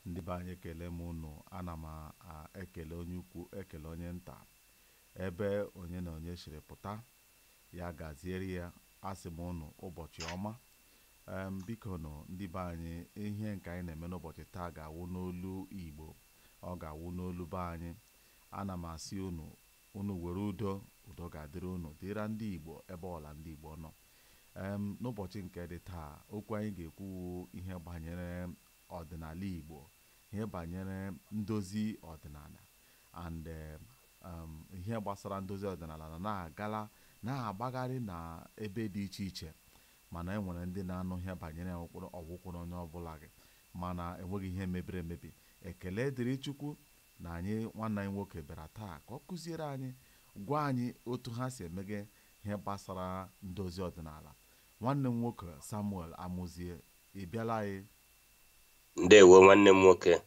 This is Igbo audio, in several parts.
ndị be anyị ekele m unu, ana m ekele onye ukwu ekele onye nta, ebe onye na onye siri pụta ya gaziere ya. Asị m unu ụbọchị ọma. Biko nụ ndị be anyị, ihe nke anyị na-eme n'ụbọchị taa ga-awụ n'olu Igbo, ọ ga-awụ n'olu be anyị. Ana m asị unu were udo, udo ga-adịrị unu, dịra ndị Igbo ebe ọla ndị Igbo nọ. N'ụbọchị nke dị taa, okwu anyị ga-ekwu ihe banyere ọdịnala Igbo, ihe banyere ndozi ọdịnala, and ihe gbasara ndozi ọdịnala na-agbagharị na ebe dị iche iche, mana enwere ndị na-anụ ihe banyere ọgwụkwụrụ onye ọbụla gị, mana enweghị ihe mebiri emebi. Ekele dịrị Chukwu na anyị nwanne anyị nwoke bịara taa ka ọ kụziere anyị, gwa anyị otu ha si emege ihe gbasara ndozi ọdịnala. Nwanne m nwoke Samuel Amuzie, ị bịala anyị? Ndewo nwanne m nwoke.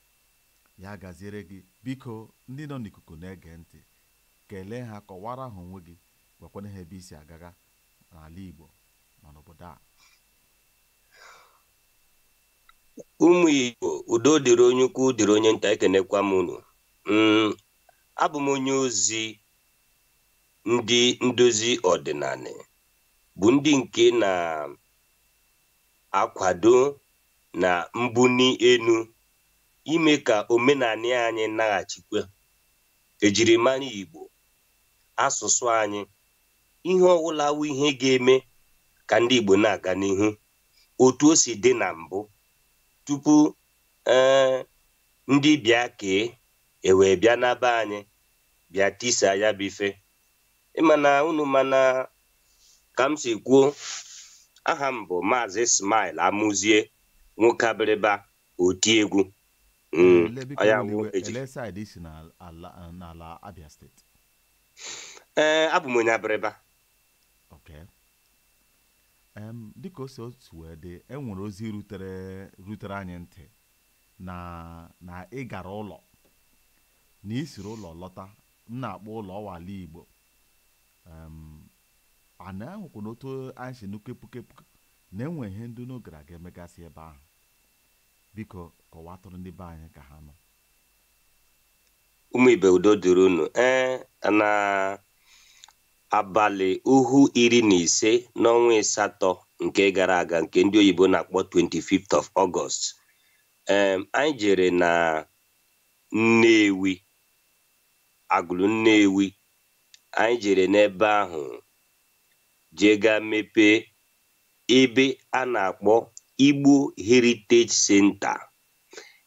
Ya gaziere gị. Biko ndị nọ n'ikuku na-ege ntị, kelee ha, kọwara ha onwe gị, gwakwana ha ebe isi agaga n'ala Igbo ma n'obodo a. Ụmụ Igbo, udo dịrị onye ukwu dịrị onye nta, ekenekwa m unu. Abụ m onye ozi ndị ndozi ọdịnala, bụ ndị nke na-akwado na mbuni enu ime ka omenala anyị naghachikwa, ejirimara Igbo, asụsụ anyị, ihe ọbụla wụ ihe ga-eme ka ndị Igbo na-aga n'ihu otu o si dị na mbụ, tupu ndị bịa kee ewee bịa na be anyị bịa tisa ya bụ ife. Ịmana unu mana ka m si kwuo, aha m bụ Maazị Smile Amuzie, nwoke abịrịba oti egwu. N'ala Abia steeti. Abụ m onye abịrịba. Okay. Dịka o si otu wee dị, enwere ozi rutere anyị ntị na ị gara ụlọ, na ị siri ụlọ lọta. M na-akpọ ụlọ ọwala Igbo. Ana ahụkwa n'otu anyị si nukepukepụ na enwe ihe ndị unu gara aga emegasị ebe ahụ. Biko kọwatụrụ ndị be anyị ka ha nọ. Ụmụ Ibe, udo dịrị unu. Na abalị uhu 15 n'ọnwa asatọ nke gara aga, nke ndị oyibo na-akpọ 25th of August, anyị jere na Nnewi, Agụlụ Nnewi. Anyị jere n'ebe ahụ jega mepee ebe a na-akpọ Igbo Heritage Center.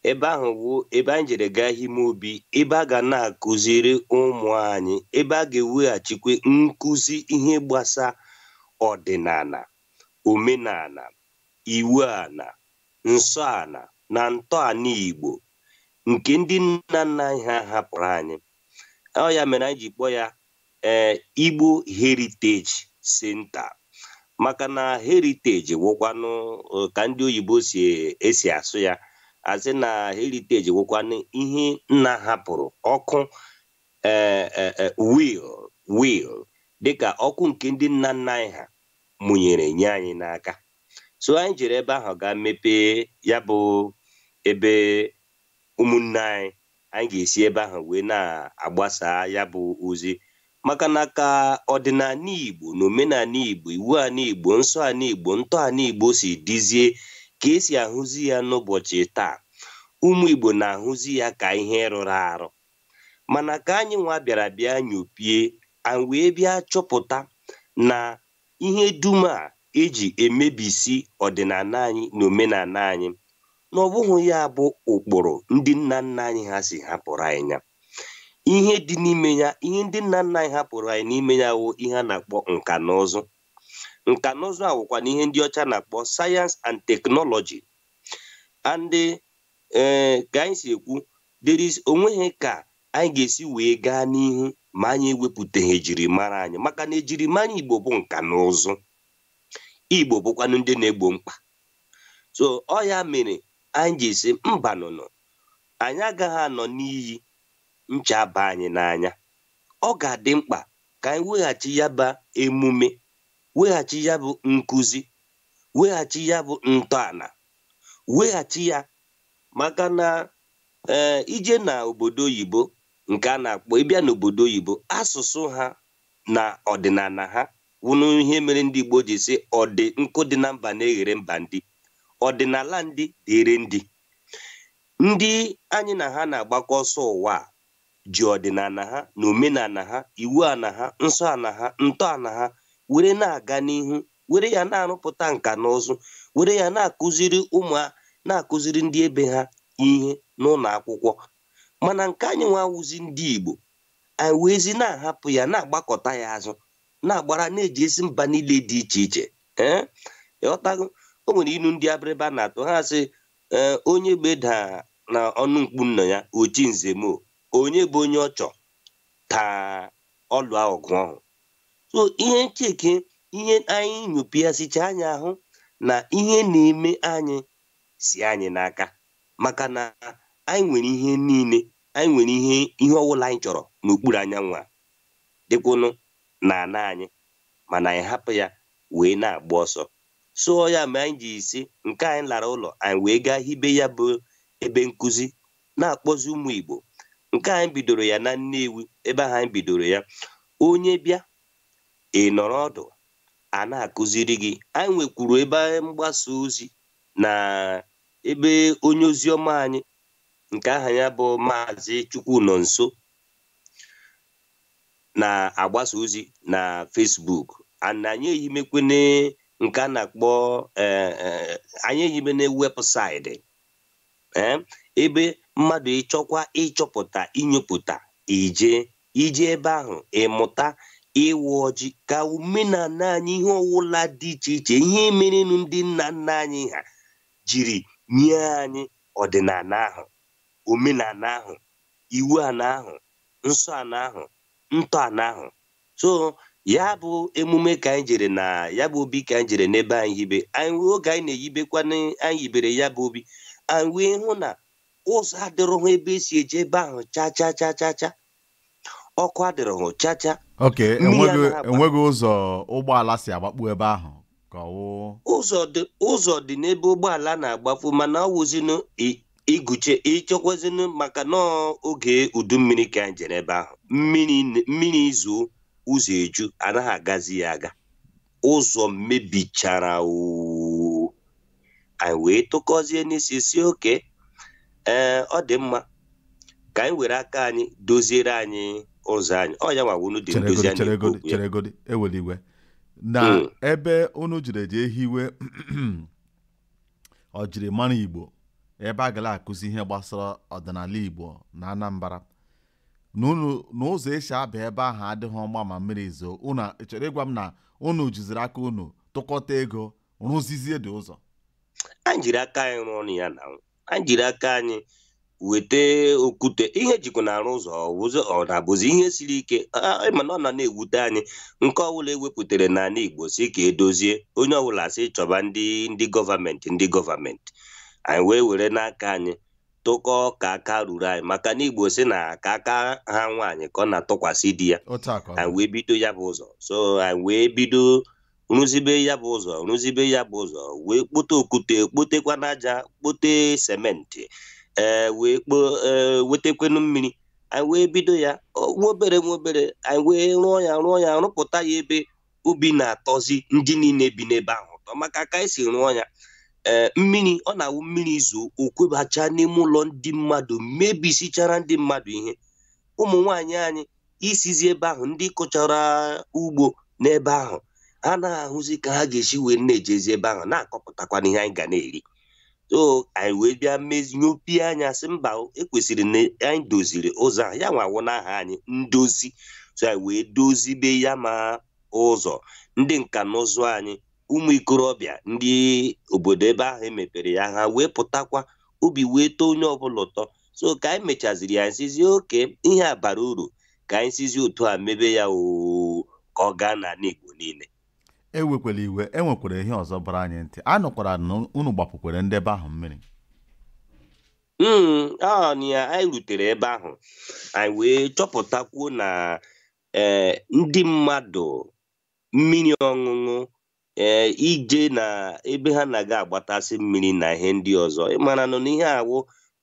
Ebe ahụ bụ ebe anyị jere gaa ime obi, ebe a ga na-akụziri ụmụ anyị, ebe a ga-eweghachikwa nkụzi ihe gbasa ọdịnala, omenala, iwu ana, nsọ ana na ntọala Igbo nke ndị nna nna anyị ha hapụrụ anyị. Ọ ya mere anyị ji kpọọ ya Igbo Heritage Center, maka na heritage wụkwanụ ka ndị oyibo esi asụ ya, asị na heritage wụkwanụ ihe nna hapụrụ, ọkụ will dịka ọkụ nke ndị nna nna anyị ha mụnyere nye anyị n'aka. So anyị jere ebe ahụ ga mepee ya bụ ebe ụmụnne anyị ga-esi ebe ahụ wee na-agbasa ya bụ ozi, maka na ka ọdịnala Igbo na omenala Igbo, iwu ana Igbo, nsọ ana Igbo, ntọala Igbo si dizie ka esi ahụzi ya n'ụbọchị taa. Ụmụ Igbo na-ahụzi ya ka ihe rụrụ arụ, mana ka anyị nwa bịara bịa nyopie, anyị wee bịa chọpụta na ihe dum a eji emebisi ọdịnala anyị na omenala anyị, na ọ bụghị ya bụ ụkpụrụ ndị nna nna anyị ha si hapụrụ anyị ya. Ihe dị n'ime ya, ihe ndị nna nna anyị hapụrụ anyị n'ime ya wụ ihe a na-akpọ nka na ụzụ. Nka na ụzụ awụkwa na ihe ndị ọcha na-akpọ science and technology. And ka anyị si ekwu, onweghị ka anyị ga-esi wee gaa n'ihu ma anyị ewepụtaghị ejirimara anyị, maka na ejirimara Igbo bụ nka na ụzụ. Igbo bụkwanụ ndị na-egbo mkpa. So ọ ya mere anyị ji esi mba nụnụ, anyị agaghị anọ n'iyi ncha ba anyị n'anya. Ọ ga-adị mkpa ka anyị weghachi ya bụ emume, weghachi ya bụ nkụzi, weghachi ya bụ ntọala, weghachi ya, maka na ije na obodo oyibo nke a na-akpọ ịbịa n'obodo oyibo asụsụ ha na ọdịnala ha wụnụ ihe mere ndị Igbo ji sị nkụ dị na mba na-eghere mba ndị ọdịnala ndị dịrị ndị anyị na ha na-agbakọ ọsọ ụwa ji ọdịnala ha na omenala ha iwu ana ha nsọ ana ha ntọala ha were na-aga n'ihu were ya na-arụpụta nka na ụzụ were ya na-akụziri ndị ebe ha ihe n'ụlọ akwụkwọ mana nke anyị nwawụzi ndị Igbo anyị weezi na-ahapụ ya na-agbakọta ya azụ na-agbara na-eji esi mba niile dị iche iche ịghọtago o nwere inu ndị abịrịba na-atụ ha sị onye gbeda na ọnụ mkpu nna ya ochi nzemo onye bụ onye ọchọ taa ọlụ ọgụ ọhụ so ihe ncheke ihe anyị nyopịasịcha anya ahụ na ihe na-eme anyị si anyị n'aka maka na anyị nwere ihe niile anyị nwere ihe ọwụla anyị chọrọ n'okpuru anyanwụ a dịkwụnụ na ana anyị mana anyị hapụ ya wee na-agba ọsọ so ya ma anyị ji isi nke anyị lara ụlọ anyị wee gaa hibe ya bụ ebe nkụzi na-akpọzi ụmụ Igbo nke anyị bidoro ya na Nnewi ebe ahụ anyị bidoro ya onye bịa ị nọrọ ọdụ a na-akụziri gị anyị nwekwuru ebe mgbasa ozi na ebe onye ozi ọma anyị nke aha ya bụ Maazị Chukwunonso na-agbasa ozi na Facebook anyị eyimekwene nke a na-akpọ anyị eyimene webụsaịtị ebe mmadụ ịchọpụta inyopụta ije ebe ahụ ịmụta ịwụ ọjị ka omenala anyị ihe ọwụla dị iche iche ihe merenụ ndị nna nna anyị ha jiri nye anyị ọdịnala ahụ omenala ahụ iwu ana ahụ nsọ ana ahụ ntọala ahụ so ya bụ emume ka anyị jere na ya bụ obi ka anyị jere n'ebe anyị hibe anyị wee oge anyị na-eyibekwana anyị yibere ya bụ obi anyị wee hụ na ụzọ adịrọhụ ebe esi eje ebe ahụ cha ọkụ adịrọhụ cha enweghị ụzọ ụgbọala si agbakpu ebe ahụ ka ụzọ dị n'ebe ụgbọala na-agbafu mana ọ wụzinụ ịchọkwazinụ maka n'oge udu mmiri ka anyị jere ebe ahụ mmiri izu ụzọ eju anaghị agazi ya aga ụzọ mebichara anyị wee tụkọzie n'isi si oke ọ dị mma ka anyị were aka anyị doziere anyị ụzọ anyị ọ ya nwawunu dị ndozi anyị cheregodi eweli iwe na ebe unu jiri eje ehiwe ọ jiri mara Igbo ebe a gara akụzi ihe gbasara ọdịnala Igbo na Anambra n'ụzọ esi abịa ebe ahụ adịghị ọma ma mmiri zoo unu chere ịgwa m na unu jiziri aka unu tụkọta ego rụzizie dị ụzọ anyị jiri aka anyị rụọ ọnụ ya na anyị jiri aka anyị weta okwute ihe jikwa na-arụ ụzọ ọ na-abụzi ihe siri ike mana ọ na-ewute anyị nke ọbụla ewepụtara n'ala Igbo si ka edozie onye ọbụla si chọba ndị gọọmenti anyị wee were n'aka anyị tụkọ ka aka ruru anyị maka na Igbo si na ka aka ha nwaanyị ka ọ na-atụkwasị di ya anyị wee bido ya bụ ụzọ so anyị wee bido rụzibe ya bụ ụzọ wee kpote okwute kpotekwa n'aja kpote sementi wee wetekwenu mmiri anyị wee bido ya nwobere anyị wee rụọ ya rụpụta ya ebe obi na-atọzi ndị niile bi n'ebe ahụ ụtọ maka ka anyị si rụọ ya mmiri ọ na-awụ mmiri izu okwebacha n'ime ụlọ ndị mmadụ mebisichara ndị mmadụ ihe ụmụ nwaanyị anyị isizi ebe ahụ ndị kụchara ugbo n'ebe ahụ ha na-ahụzi ka ha ga-esi wee na-ejezi ebe ahụ na-akọpụtakwana ihe anyị ga na-eri so anyị wee bịa mezinyopie anya sị mba ekwesịrị na anyị doziri ụzọ ahụ ya nwawo n'aha anyị ndozi so anyị wee dozibe ya ma ụzọ ndị nka na ụzụ anyị ụmụ ikorobịa ndị obodo ebe ahụ emepere ya ha wee pụtakwa obi wee too onye ọbụla ụtọ so ka anyị mechaziri ya nsizi oke ihe a bara uru ka anyị sizi otu a mebe ya ka ọ gaa n'ala Igbo niile ewekwala iwe enwekwara ihe ọzọ bara anyị ntị anụkwara na unu gbapụkwere ndị ebe ahụ mmiri ya anyị rutere ebe ahụ anyị wee chọpụtakwuo na ndị mmadụ mmiri ọṅụṅụ ije na ebe ha na-aga agbatasị mmiri na ihe ndị ọzọ ịmara nọ n'ihe awụ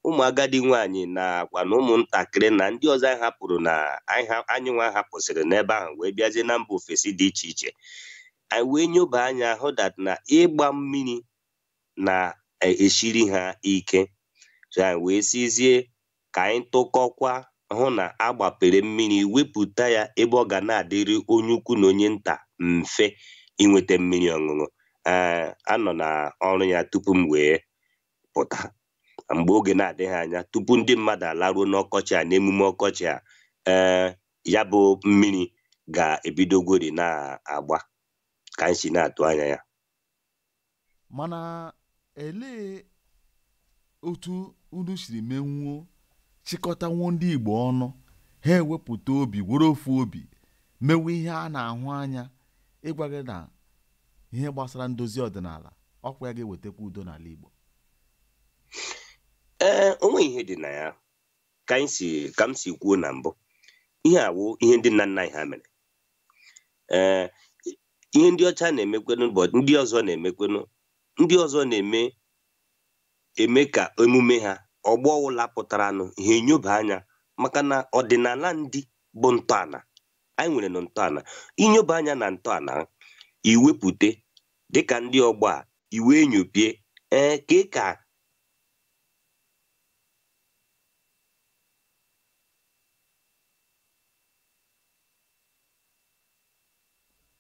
ụmụ agadi nwaanyị nakwa na ụmụntakịrị na ndị ọzọ anyị hapụrụ na anyị nwa hapụsịrị n'ebe ahụ wee bịazie na mba ofesi dị iche iche, anyị wee nyoba anya hụ dat na ịgba mmiri na-esiri ha ike. So anyị wee sizie ka anyị tụkọkwa hụ na agbapere mmiri wepụta ya ebe ọ ga na-adịrị onye ukwu na onye nta mfe inweta mmiri ọṅụṅụ. Anọ na ọrụ ya tupu m wee pụta. Mgbe oge na-adịghị anya tupu ndị mmadụ alaruo n'ọkọchị a, n'emume ọkọchị a, ya bụ mmiri ga-ebidogori na-agba ka anyị si na-atụ anya ya. Mana elee otu unu siri menwuo chịkọtanwuo ndị Igbo ọnụ, ha ewepụta obi, were ofu obi mewe ihe a na-ahụ anya, ịgwa gị na ihe gbasara ndozi ọdịnala ọkwa ya ga-ewetakwa udo n'ala Igbo? Onwe ihe dị na ya ka m si kwuo na mbụ, ihe awụ ihe ndị nna nna anyị ha mere. Ihe ndị ọcha na-emekwenụ bụ ndị ọzọ na-emekwenụ, ndị ọzọ na-eme ka emume ha ọgbọ ọwụla pụtaranụ ihe nyoba anya, maka na ọdịnala ndị bụ ntọala anyị nwere na ntọala. Inyoba anya na ntọala iwepụte dịka ndị ọgbọ a iwe nyopie ka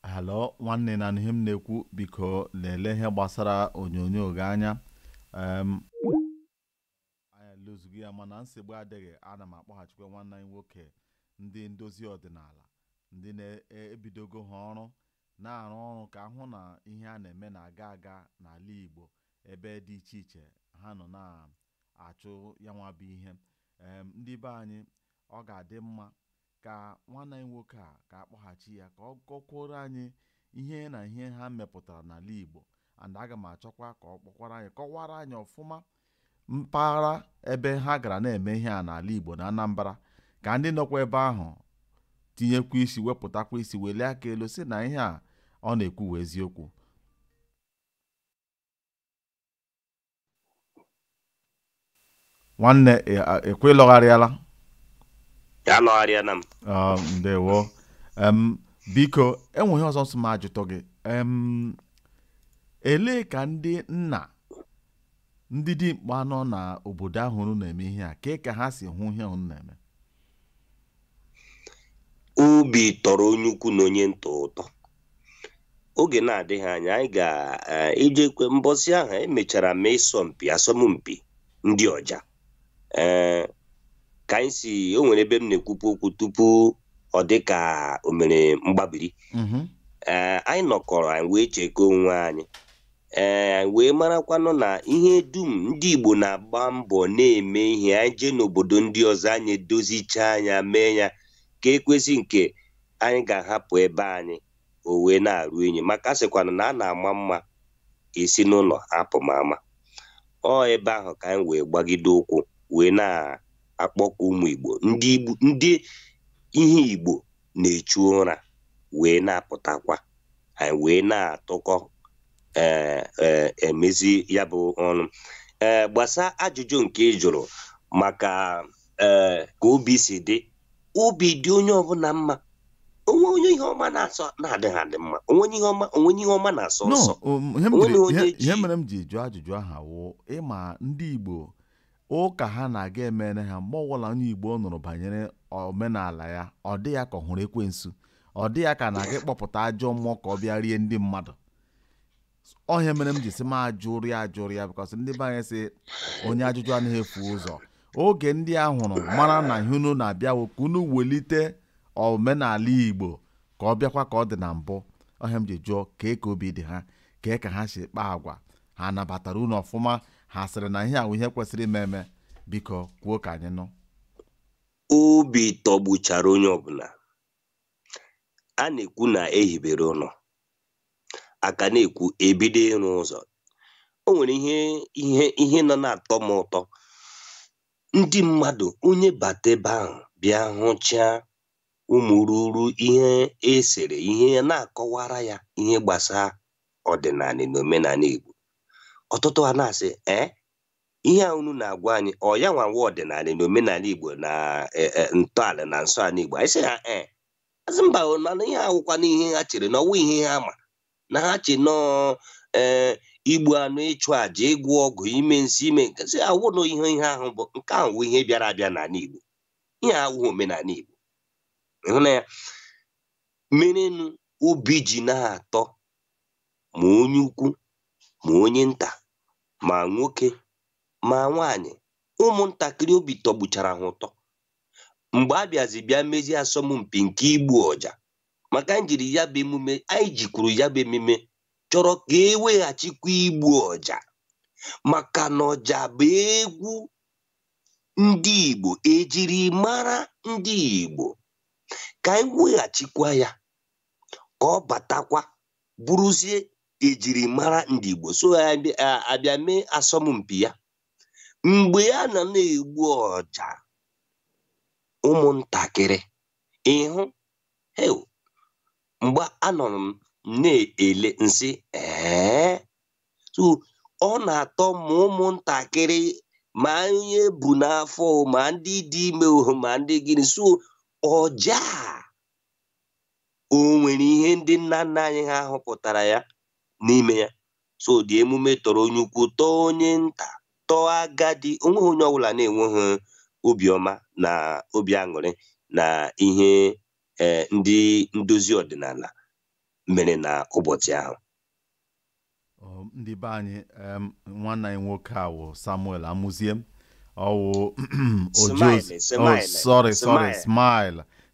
Halo nwanne, na ihe m na-ekwu, biko lelee ihe gbasara onyonyo gị anya. Anya lụzugị ya, mana nsogbu adịghị. Ana m akpọghachikwa nwanne anyị nwoke ndị ndozi ọdịnala, ndị na-ebidogo ha ọrụ, na-arụ ọrụ ka hụ na ihe a na-eme na-aga aga n'ala Igbo ebe dị iche iche ha nọ na-achụ ya nwa bụ ihe. Ndị be anyị, ọ ga-adị mma ka nwanne anyị nwoke a ka akpọghachi ya ka ọ kọkwara anyị ihe na ihe ha mepụtara n'ala Igbo. And aga m achọkwa ka ọ kpọkwara anyị, kọwara anyị ọfụma mpaghara ebe ha gara na-eme ihe a n'ala Igbo na Anambra, ka ndị nọkwa ebe ahụ tinyekwa isi, wepụtakwa isi, welie aka elu si na ihe a ọ na-ekwu eziokwu. Nwanne, ekwe lọgharịala? Alọgharịala m. Ndewo. Biko, enwe ihe ọzọ nsọ m ajụtọ gị. Elee ka ndị nna ndị dimkpa nọ n'obodo ahụ unu na-eme ihe a, ka ha si hụ ihe unu na-eme? Obi tọrọ onye ukwu na onye nta ụtọ. Oge na-adịghị anya anyị ga-ejekwe mbọsị ahụ emechara mee asọmpi ndị ọja. Ka anyị si, o nwere ebe m na-ekwupụ okwu tupu ọ dị ka o mere mgbabiri. Anyị nọkọrọ, anyị wee chekọọ onwe anyị, wee marakwanụ na ihe dum ndị Igbo na-agba mbọ na-eme ihe, anyị jee n'obodo ndị ọzọ anyị edozicha anya mee ya ka ekwesị nke anyị ga-ahapụ ebe anyị o wee na-arụ enyi, maka asịkwana na a na-ama mma esi n'ụlọ apụ ma ama. Ọ ebe ahụ ka anyị wee gbagide ụkwụ wee na-akpọkọ ụmụ Igbo, ndị ihe Igbo na-echu ụra wee na-apụtakwa, anyị wee na-atụkọ emezi ya bụ ọrụ. Gbasa ajụjụ nke ị jụrụ maka ka obi si dị, obi dị onye ọbụla mma. Onwe onye ihe ọma na-adịghị adị mma, onwe ihe ọma na-asọ nsọ. Ihe mere m ji jụọ ajụjụ ahụ wụ ịma ndị Igbo ụka ha na-aga emere ha mgbe ọbụla onye Igbo nụrụ banyere omenala ya, ọ dị ya ka ọ hụrụ ekwensu, ọ dị ya ka na-aga ịkpọpụta ajọ mmụọ ka ọ bịa rie ndị mmadụ. Ihe mere m ji sị m ajụrụ ya because ndị be anyị sị onye ajụjụ anaghị efu ụzọ. Oge ndị a hụrụ mara na ihe unu na-abịa ka unu welite omenala Igbo ka ọ bịakwa ka ọ dị na mbụ. Ihe m ji jụọ ka obi dị ha, ka ha si kpa agwa, ha nabatara unu ọfụma, ha sịrị na ihe ahụ ihe kwesịrị ime. Biko kwuo ka anyị nụ. Obi tọgbuchara onye ọbụla. A na-ekwu na ehibere ụlọ, aka na-ekwu ebido ịrụ ụzọ. O nwere ihe nọ na-atọ m ụtọ. Ndị mmadụ, onye bata ebe ahụ bịa hụchaa ụmụ ruru ihe esere, ihe na-akọwara ya ihe gbasara ọdịnala na omenala Igbo. Ọtụtụ ha na-asị ihe a unu na-agwa anyị ọ ya nwa nwa ọdịnala na omenala Igbo na ntọala na nsọ ala Igbo. Anyị sị ha azị mba mana ihe awụkwa na ihe ha chere na ọwụ ihe ha ma na ha che nọọ igbu anụ, ịchụ àjà, ịgwụ ọgwụ, ime nsị, ime nke sị awụ na ihe ahụ bụ nke ahụ wụ ihe bịara abịa n'ala Igbo. Ihe awụghị omenala Igbo. Ịhụ na ya merenu obi ji na-atọ ma onye ukwu ma onye nta, ma nwoke ma nwaanyị, ụmụntakịrị obi tọgbuchara ha ụtọ mgbe a bịazi bịa mezie asọmpi nke igbu ọja. Maka njiri ya bụ emume, anyị jikwuru ya bụ emume chọrọ ka e weghachikwa igbu ọja, maka na ọja bụ egwu ndị Igbo, ejiri mara ndị Igbo, ka anyị weghachikwa ya ka ọ batakwa bụrụzie ejiri mara ndị Igbo. So abịa mee asọmpi ya mgbe a nọ na-egbu ọja, ụmụntakịrị ịhụ mgbe anọrọ m na-ele nsị so ọ na-atọ ma ụmụntakịrị ma onye bụ n'afọ ma ndị dị ime ma ndị gịnị. So ọja o nwere ihe ndị nna nna anyị ha họpụtara ya n'ime ya. So dị emume tọrọ onye ukwu, tọọ onye nta, tọọ agadi, onweghị onye ọbụla na-enweghị obiọma na obi aṅụrị na ihe ndị ndozi ọdịnala mere na ụbọchị ahụ. Ndị be anyị, nwanne anyị nwoke a wụ Samuel Amuzie, ọwụ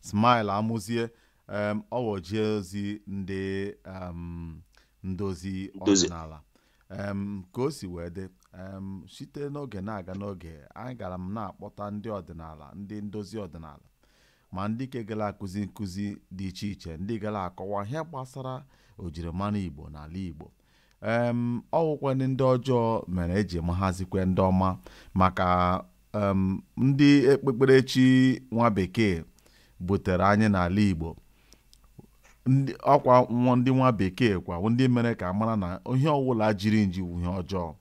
Smile Amuzie, ọwụ oje ozi ndị ndozi ọdịnala. Ka o si wee dị, site n'oge na-aga n'oge, anyị gara m na-akpọta ndị ọdịnala, ndị ndozi ọdịnala, ma ndị ke gara akụzi nkụzi dị iche iche, ndị gara akọwa ihe gbasara ojirimara Igbo n'ala Igbo. Ọwụkwa ndị ọjọọ mere eji mahazikwe ndị ọma, maka ndị ekpekperechi nwa bekee butere anyị n'ala Igbo. Ọkwa ndị nwa bekee kwa ndị mere ka mara na ihe ọwụla jiri nji wụ ihe ọjọọ.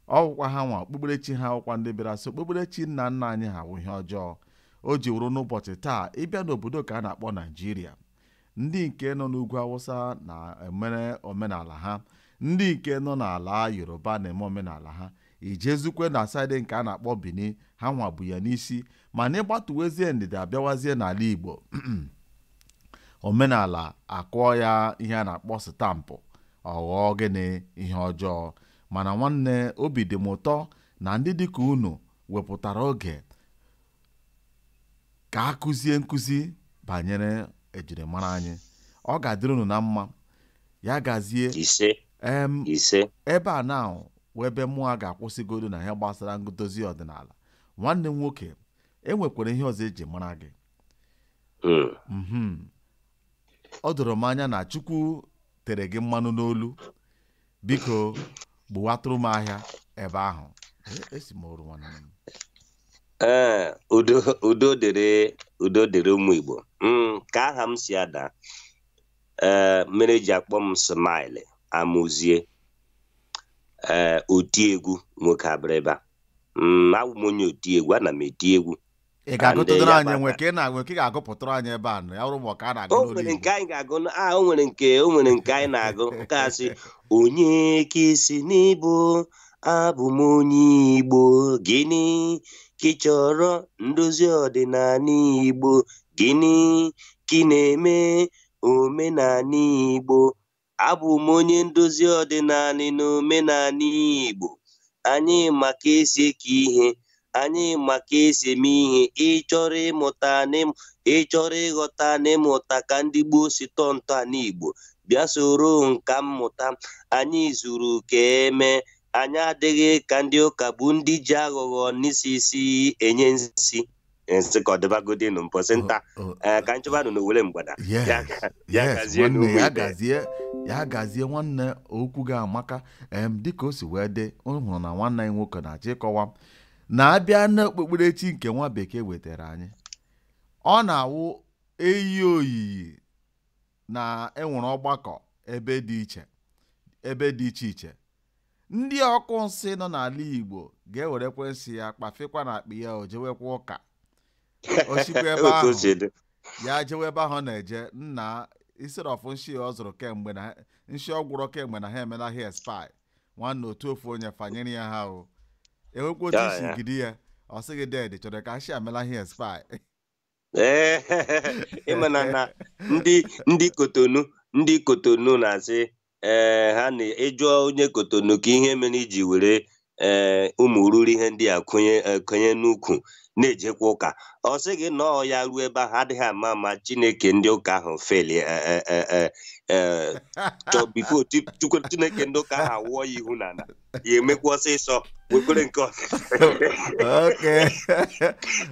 Ọwụkwa ha nwa okpukperechi ha, ọkwa ndị bịara so okpukperechi nna nna anyị ha wụ ihe ọjọọ. O ji wụrụ n'ụbọchị taa ịbịa n'obodo ka a na-akpọ Naijiria, ndị nke nọ n'ugwu Awụsa na-emere omenala ha, ndị nke nọ n'ala Yoruba na-eme omenala ha, ijezukwe na saịdị nke a na-akpọ Benin, ha nwa bụ ya n'isi. Mana ịgbatuwezie ndịda abịawazie n'ala Igbo, omenala akụọ ya ihe a na-akpọ stampụ, ọghọọ gịnị ihe ọjọọ. Mana nwanne, obi dị m ụtọ na ndị dịka unu wepụtara oge ka akụzie nkụzi banyere ejirimara anyị. Ọ ga-adịrị unu na mma, ya gazie. Ebe a na ebe mụa ga-akwụsịgodo na ihe gbasara ndozi ọdịnala. Nwanne m nwoke, enwekwara ihe ọzọ eji mara gị. Ọ doro m anya na Chukwu tere gị mmanụ n'olu. Biko gbuwatụrụ m ahịa ebe ahụ. Esi m oru nwanne m. Udo dịrị ụmụ Igbo. Ka aha m si ada, mere ji akpọ m Smile Amuzie, otiegwu nwoke abịrịba. Awụ m onye otiegwu, ana m eti egwu. Ị ga-agụtụtara anyị nwe ka ị na-agụ, ka ị ga-agụpụtara anyị ebe a na ya rụrụ ka a na-agụ n'olu Igbo. O nwere nke anyị ga-agụ, o nwere nke anyị na-agụ, nke a sị onye ka isi n'Igbo, abụ m onye Igbo, gịnị ka ị chọrọ ndozi ọdịnala Igbo, gịnị ka ị na-eme omenala Igbo. Abụ m onye ndozi ọdịnala na omenala Igbo. Anyị ma ka esi eke ihe, anyị ma ka esi eme ihe. Ị chọrọ ịmụta, ị chọrọ ịghọta na ịmụta ka ndị gboo si tọọ ntọala Igbo, bịa soro nka mmụta. Anyị zuru ka eme, anyị adịghị ka ndị ụka bụ ndị ji aghụghọ n'isi enye nsi. Nsị ka ọ dịbagodi nụ mpọsị nta ka nchọba nụ n'Owere Mgbada. Ya gazie nwanne, okwu ga-amaka. Dịka o si wee dị, ọ hụrụ na nwanne anyị nwoke na-achọ ịkọwa na abịa n'okpukperechi nke nwa bekee wetara anyị, ọ na-awụ eyi oyiyi na enwere ọgbakọ ebe dị iche iche. ndị ọkụ nsị nọ n'ala Igbo ga-ewerekwe nsị ya kpafekwa na akpa ya o jewekwa ụka osikwa ebe otu o ahụ si dị. ya jewe ebe ahụ ọ na-eje nna iserọfụ nshi ọ zụrụ kemgbe na nshi ọ gwụrọ kemgbe na ha emela hair spy nwanne otu ofu onye fanyere ya ha o enwekwa otu Ya, isi ya. gidi ya ọ sịghị ded chọrọ ka shi amela hair spy Ee, ịmana na ndị Kotonu na-asị ha na-ejụọ onye Kotonu ka ihe mere iji were ụmụ ruru ihe ndị a konye n'ukwu na-ejekwa ụka. Ọ sị gị nọọ ya ruo ebe ahụ adịghị ama Chineke ndị ụka ahụ feli chọọ bifo Chineke ndị ụka ahụ awụọ ya ihu n'ala ya emekwa ọsịsọ wekwere nke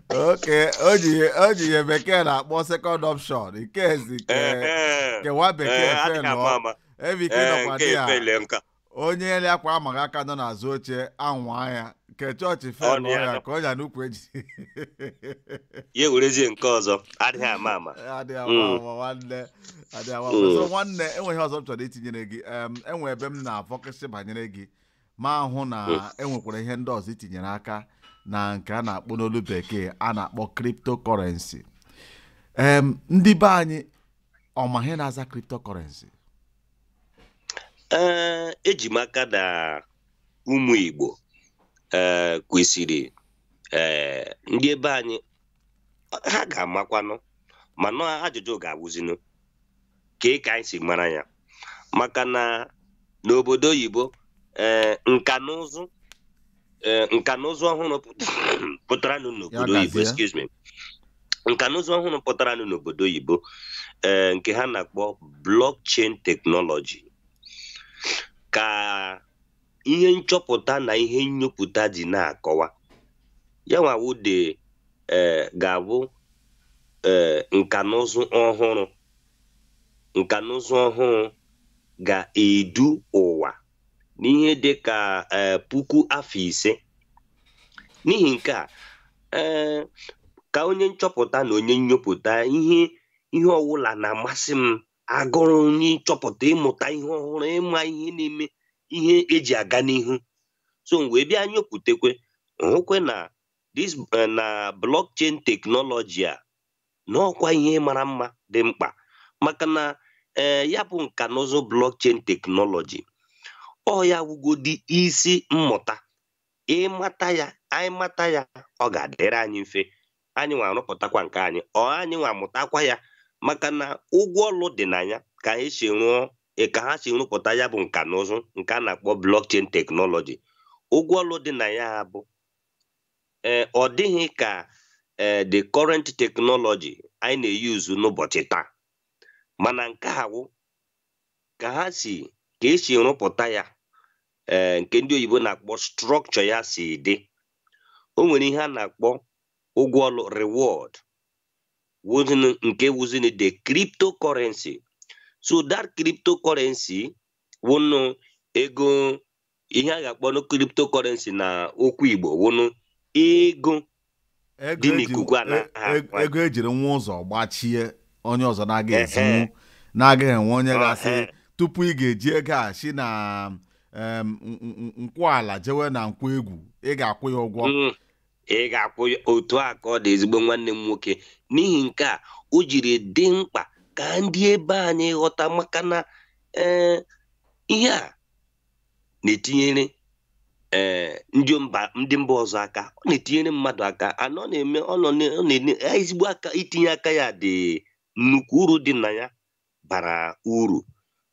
oke o ji ihe bekee na-akpọ second option nke ezi kewa bekee felụọ ebe ike nọkwa dị ya onye ele akwa amaghị aka nọ n'azụ oche anwa ya nke chọọchị felụọ ya ka ọ ya n'ukwu eji ya ewerezie nke ọzọ adịghị ama adịghị ama nwanne adịghị ama so nwanne enweghị ọzọ m chọrọ itinyere gị enwe ebe m na-afọkụsị banyere gị ma hụ na enwekwara ihe ndị ọzọ itinyere aka na nke a na-akpọ n'olu bekee a na-akpọ cryptocurrency. Ndị be anyị ọma ihe na-aza cryptocurrency? Eji m aka na ụmụ Igbo kwesịrị ndị ebe anyị ha ga-amakwanụ mana ajụjụ ga-abụzinụ ka anyị si mara ya maka na n'obodo oyibo nka na ụzụ ọhụrụ pụtara n'obodo oyibo nka na ụzụ ọhụrụ pụtara n'obodo oyibo nke ha na-akpọ blockchain technology ka ihe nchọpụta na ihe nnyopụta dị na-akọwa ya nwawude ga-abụ nka na ụzụ ọhụrụ ga-edu ụwa n'ihe dị ka 5,000 n'ihi nke a ka onye nchọpụta na onye nnyopụta ihe ọwụla na-amasị m agụrụ onye nchọpụta ịmụta ihe ọhụrụ ịma ihe na-eme ihe eji aga n'ihu so wee bịa nyopụtakwe hụkwe na blockchain technology a n'ọkwa ihe mara mma dị mkpa maka na ya bụ nka na ụzụ blockchain technology ọ ya wugodi isi mmụta anyị mata ya ọ ga-adịrị anyị mfe anyị nwa arụpụtakwa nke anyị anyị nwa amụtakwa ya maka na ụgwọ ọlụ dị na ya ka ha si rụpụta ya bụ nka na ụzụ nke a na-akpọ blockchain technology ụgwọ ọlụ dị na ya bụ ọ dịghị ka the current technology anyị na-eyuzu n'ụbọchị taa mana nke ahụ ka esi rụpụta ya nke ndị oyibo na-akpọ structure ya si dị o nwere ihe a na-akpọ ụgwọ ọlụ reward nke wuzini the cryptocurrency so that cryptocurrency wụnụ ego ihe a ga-akpọ cryptocurrency na okwu Igbo wụnụ ego dị n'ikuku ego ejiri nwa ụzọ gbachie onye ọzọ na-agaghị enwe onye ga-asị tupu ị ga-eji ego a si na nkwụala jewe na nkwụ egwu ị ga-akwụ ya ụgwọ ị ga-akwụ ya otu a ka ọ dị ezigbo nwanne m nwoke n'ihi nke a o jiri dị mkpa ka ndị ebe anyị ghọta maka na ihe a na-etinyere ndị mba ọzọ aka ọ na-etinyere mmadụ aka ọ na-enye ezigbo aka itinye aka ya dị nnukwu uru dị na ya bara uru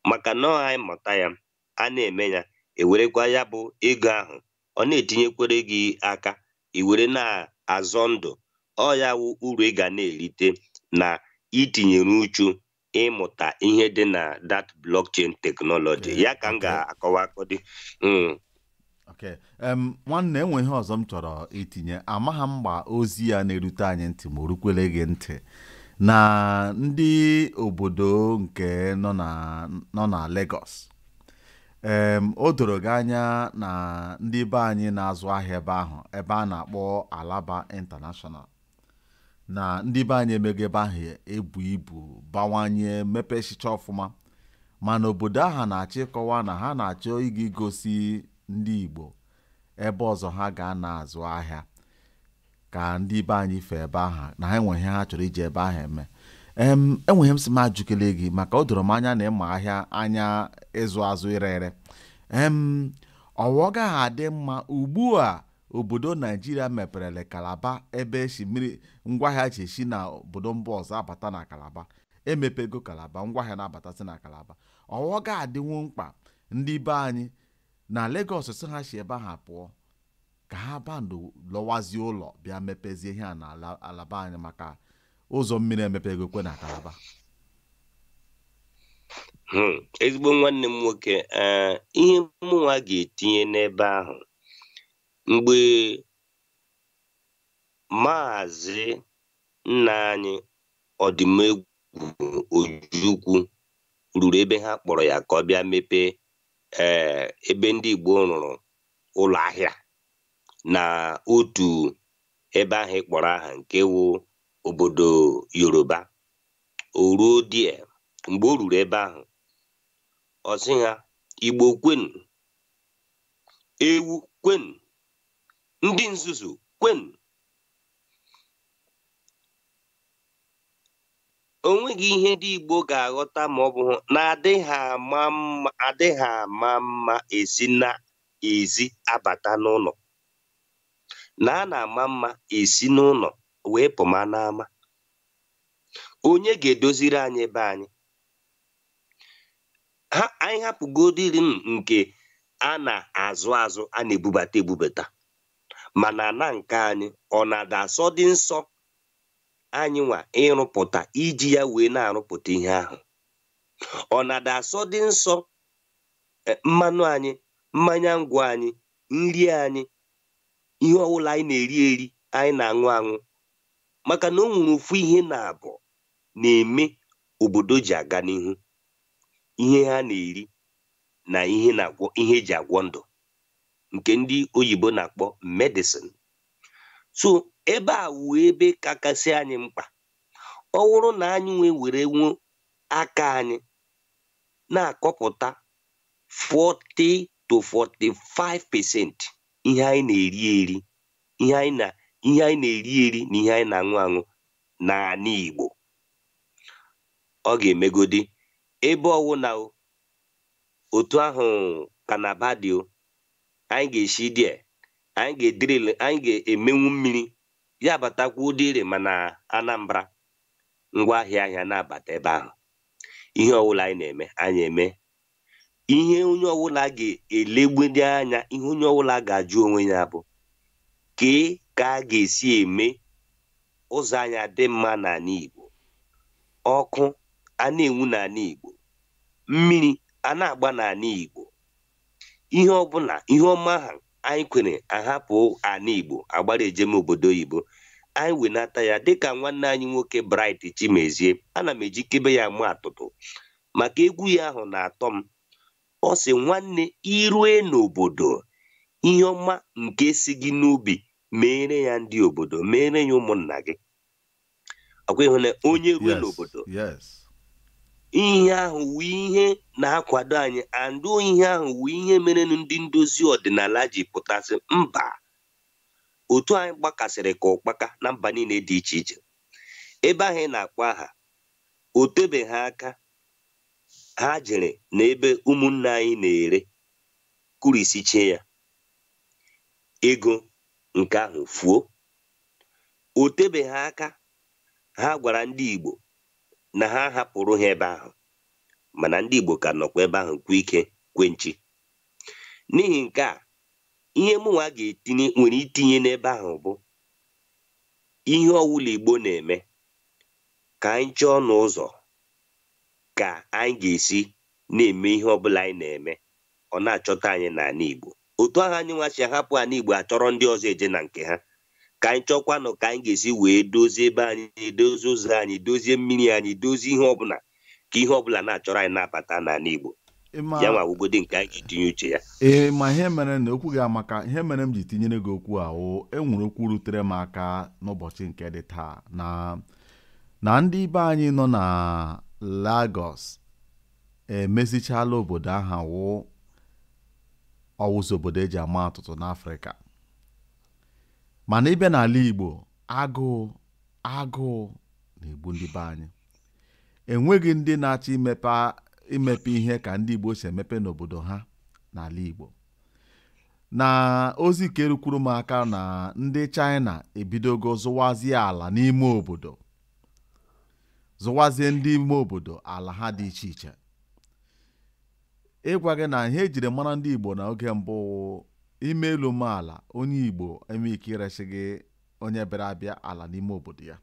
maka na anyị mụta ya a na-eme ya ewerekwa ya bụ ego ahụ ọ na-etinyekwere gị aka iwere na-azọ ndụ ọ ya wụ uru ị ga na-erite na itinyere uchu ịmụta ihe dị na that blockchain technology ya ka m ga-akọwa akọdị. nwanne enwe ihe ọzọ m chọrọ itinye amaghị m mgba ozi ya na-erute anyị ntị ma o rukwele gị ntị na ndị obodo nke nọ na Lagos o doro gị anya na ndị be anyị na-azụ ahịa ebe a na-akpọ Alaba International na ndị be anyị emego ebe ahụ ebu ibu bawanye mepesicha ọfụma mana obodo ahụ na-achọ ịkọwa na ha na-achọ ịga igosi ndị Igbo ebe ọzọ ha ga-ana azụ ahịa ka ndị be anyị fee ebe ahụ na ha enwe ihe ha chọrọ iji ebe ahụ eme. Enweghị m sị m ajụkele gị maka o doro m anya na ịma ahịa anya ịzụ azụ ire ere. Ọwọ gaghị adị mma ugbu a obodo Naijiria meperele Kalaba ebe esi mmiri ngwaahịa ji esi na obodo mba ọzọ abata na Kalaba, emepego Kalaba, ngwaahịa na-abatasị na Kalaba. Ọwọ ga-adịwo mkpa ndị be anyị na Lagos si ha si ebe ahụ pụọ ka ha bandụ lọwazie ụlọ bịa mepezie ihe a na alaba anyị maka ụzọ mmiri emepegokwe na Kalaba. Ezigbo nwanne m nwoke, ihe mụnwa ga-etinye n'ebe ahụ mgbe Maazị nna anyị Ọdịmegwu Ojukwu ruru ebe ha kpọrọ ya ka ọ bịa mepee ebe ndị Igbo rụrụ ụlọ ahịa na otu ebe ahụ kpọrọ aha nke wụ obodo Yoruba. O ruo die mgbe o ruru ebe ahụ, ọ sị ha, Igbo kwenu, ewu kwenu, ndị nzuzu kwenu. O nweghị ihe ndị Igbo ga-aghọta ma ọ bụ na adịghị ama mma esi na ezi abata n'ụlọ, na a na-ama mma esi n'ụlọ wee pụma n'ama. Onye ga-edoziri anyị ebe anyị? Anyị hapụgodiri nke a na-azụ azụ, a na-ebubata ebubata, mana na nke anyị ọ na-ada asọ dị nsọ anyị nwa ịrụpụta iji ya wee na-arụpụta ihe ahụ. Ọ na-ada asọ dị nsọ mmanụ anyị, mmanya ngwa anyị, nri anyị, ihe ọbụla anyị na-eri eri, anyị na-aṅụ aṅụ, maka na o nwere ofu ihe na-abụ na-eme obodo ji aga n'ihu: ihe ha na-eri na ihe eji agwọ ndụ, nke ndị oyibo na-akpọ medicine. So ebe a wee ebe kakasị anyị mkpa. Ọ wụrụ na anyị were aka anyị na-akọpụta 40 to 45% ihe anyị na-eri eri, ihe anyị na-eri eri na ihe anyị na-aṅụ aṅụ n'ala Igbo, ọ ga-emegodi ebe ọwụna otu ahụ Kalaba dị, anyị ga-esi dị, anyị ga-emenwu mmiri ya batakwa ụdịrị mana Anambra, ngwaahịa ahịa na-abata ebe ahụ. Ihe ọwụla anyị na-eme, anyị eme ihe onye ọwụla ga-elegbede anya, ihe onye ọwụla ga-ajụ onwe ya bụ ka a ga-esi eme ụzọ anya dị mma n'ala Igbo, ọkụ a na-enwu n'ala Igbo, mmiri a na-agba n'ala Igbo, ihe ọbụla, ihe ọma ha anyị kwere ahapụ ala Igbo agbara ejem obodo oyibo, anyị wenata ya. Dịka nwanne anyị nwoke Bright Chimezie, ana m ejikebe ya mụ atụtụ maka egwu ya ahụ na-atọ m. Ọ sị, nwanne, irue n'obodo, ihe ọma nke si gị n'ubi mere ya ndị obodo, mere ya ụmụnna gị. Ọkwa ịhụ na onye rue n'obodo, ihe ahụ wụ ihe na-akwado anyị, andụ ihe ahụ wụ ihe mere ndị ndozi ọdịnala ji pụtasị mba. Otu anyị gbakasịrị ka ụkpaka na mba niile dị iche iche, ebe ahụ ị na-akpọ aha, o tebeghị aka ha jere n'ebe ụmụnne anyị na-ere kurisichie ya, ego nke ahụ fuo. O tebeghị aka ha gwara ndị Igbo na ha hapụrụ ha ebe ahụ, mana ndị Igbo ka nọkwa ebe ahụ kwe ike kwe nchi. N'ihi nke a, ihe mụnwa nwere itinye n'ebe ahụ bụ ihe ọwụla Igbo na-eme, ka anyị chọọ n'ụzọ ka anyị ga-esi na-eme ihe ọbụla anyị na-eme, ọ na-achọta anyị n'ala Igbo. Otu ahụ anyị nwa si ahapụ ala Igbo achọrọ ndị ọzọ eje na nke ha, ka anyị chọkwanụ ka anyị ga-esi wee dozie ebe anyị, edozie ụzọ anyị, dozie mmiri anyị, dozie ihe ọbụla, ka ihe ọbụla na-achọrọ anyị na-abata n'ala Igbo. Ya nwa ugodi nke anyị ga-etinye uche ya. Ma ihe mere na okwu gị amaka, ihe mere m ji tinyere gị okwu ahụ, enwere okwu rutere m aka n'ụbọchị nke dị taa na ndị be anyị nọ na Lagos emesichala obodo ahụ ọwụzi obodo eji ama atụtụ n'Afrịka. Mana ịbịa n'ala Igbo, agụụ na-egbu ndị be anyị. Enweghị ndị na-achọ imepe ihe ka ndị Igbo si emepe n'obodo ha n'ala Igbo. Na ozi ka erukwuru m aka na ndị China ebidogo zụwazie ala n'ime obodo, zụwazie ndị ime obodo ala ha dị iche iche. Ịgwa gị na ihe ejiri mara ndị Igbo na oge mbụ ime elu ala, onye Igbo enwe ike iresi gị onye bịara abịa ala n'ime obodo ya.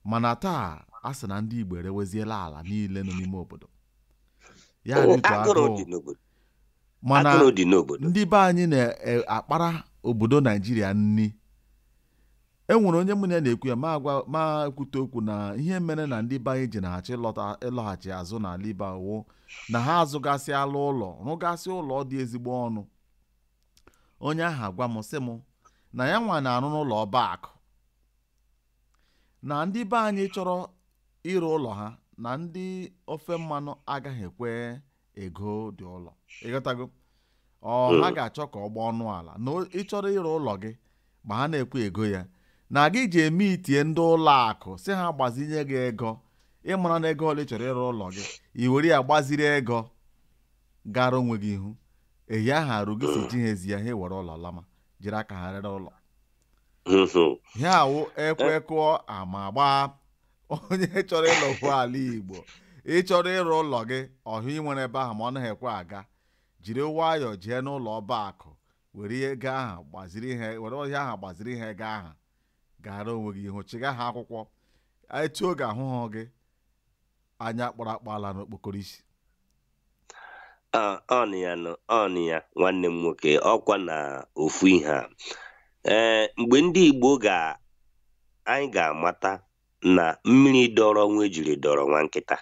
Mana taa a sị na ndị Igbo ereweziela ala niile nọ n'ime obodo. Ya dịtụ agụụ. Mana ndị be anyị na-akpara obodo Naijiria nni. Enwere onye mụ na-ekwu ya ma ekwute okwu na ihe mere na ndị be anyị ji na-achọ ịlọghachi azụ n'ala Igbo awụ na ha azụgasịala ụlọ, rụgasị ụlọ dị ezigbo ọnụ. Onye ahụ agwa m sị m na ya nwa na-arụ n'ụlọ ọba akụ, na ndị be anyị chọrọ ịrụ ụlọ ha na ndị ofe mmanụ agaghị ekwe ego dị ụlọ. Ịghọtago? Ha ga-achọ ka ọ gbaa ọnụ ala na ịchọrọ ịrụ ụlọ gị ma ha na-ekwe ego ya, na gị ji eme itie ndị ụlọ akụ si ha gbazinye gị ego. Ịmara na ego ole chọrọ ịrụ ụlọ gị, i were ya gbaziri ego gara onwe gị ihu. Ehi aha arụ gị si ji hezi ya, ha were ụlọ lama jiri aka ha rere ụlọ. Ya awụ ekwe kụọ ama gbaa. Onye chọrọ ịlọkwu ala Igbo, ịchọrọ ịrụ ụlọ gị ọhụ inwere ebe ahụ ma ọ naghị ekwe aga, jiri nwayọọ jee n'ụlọ ọba akụ were ego ahụ gbaziri ihe, were ọhịa ahụ gbaziri ihe ego ahụ gara onwe gị ihu, chịga ha akwụkwọ. Etu oge ahụhụ gị anya kpọrọ akpọ ala n'okpokoro isi. ọnụ ya nwanne m nwoke, ọkwa na ofu ihe a. Mgbe ndị Igbo anyị ga-amata na mmiri dọrọ nwa ejiri dọrọ nwa nkịta.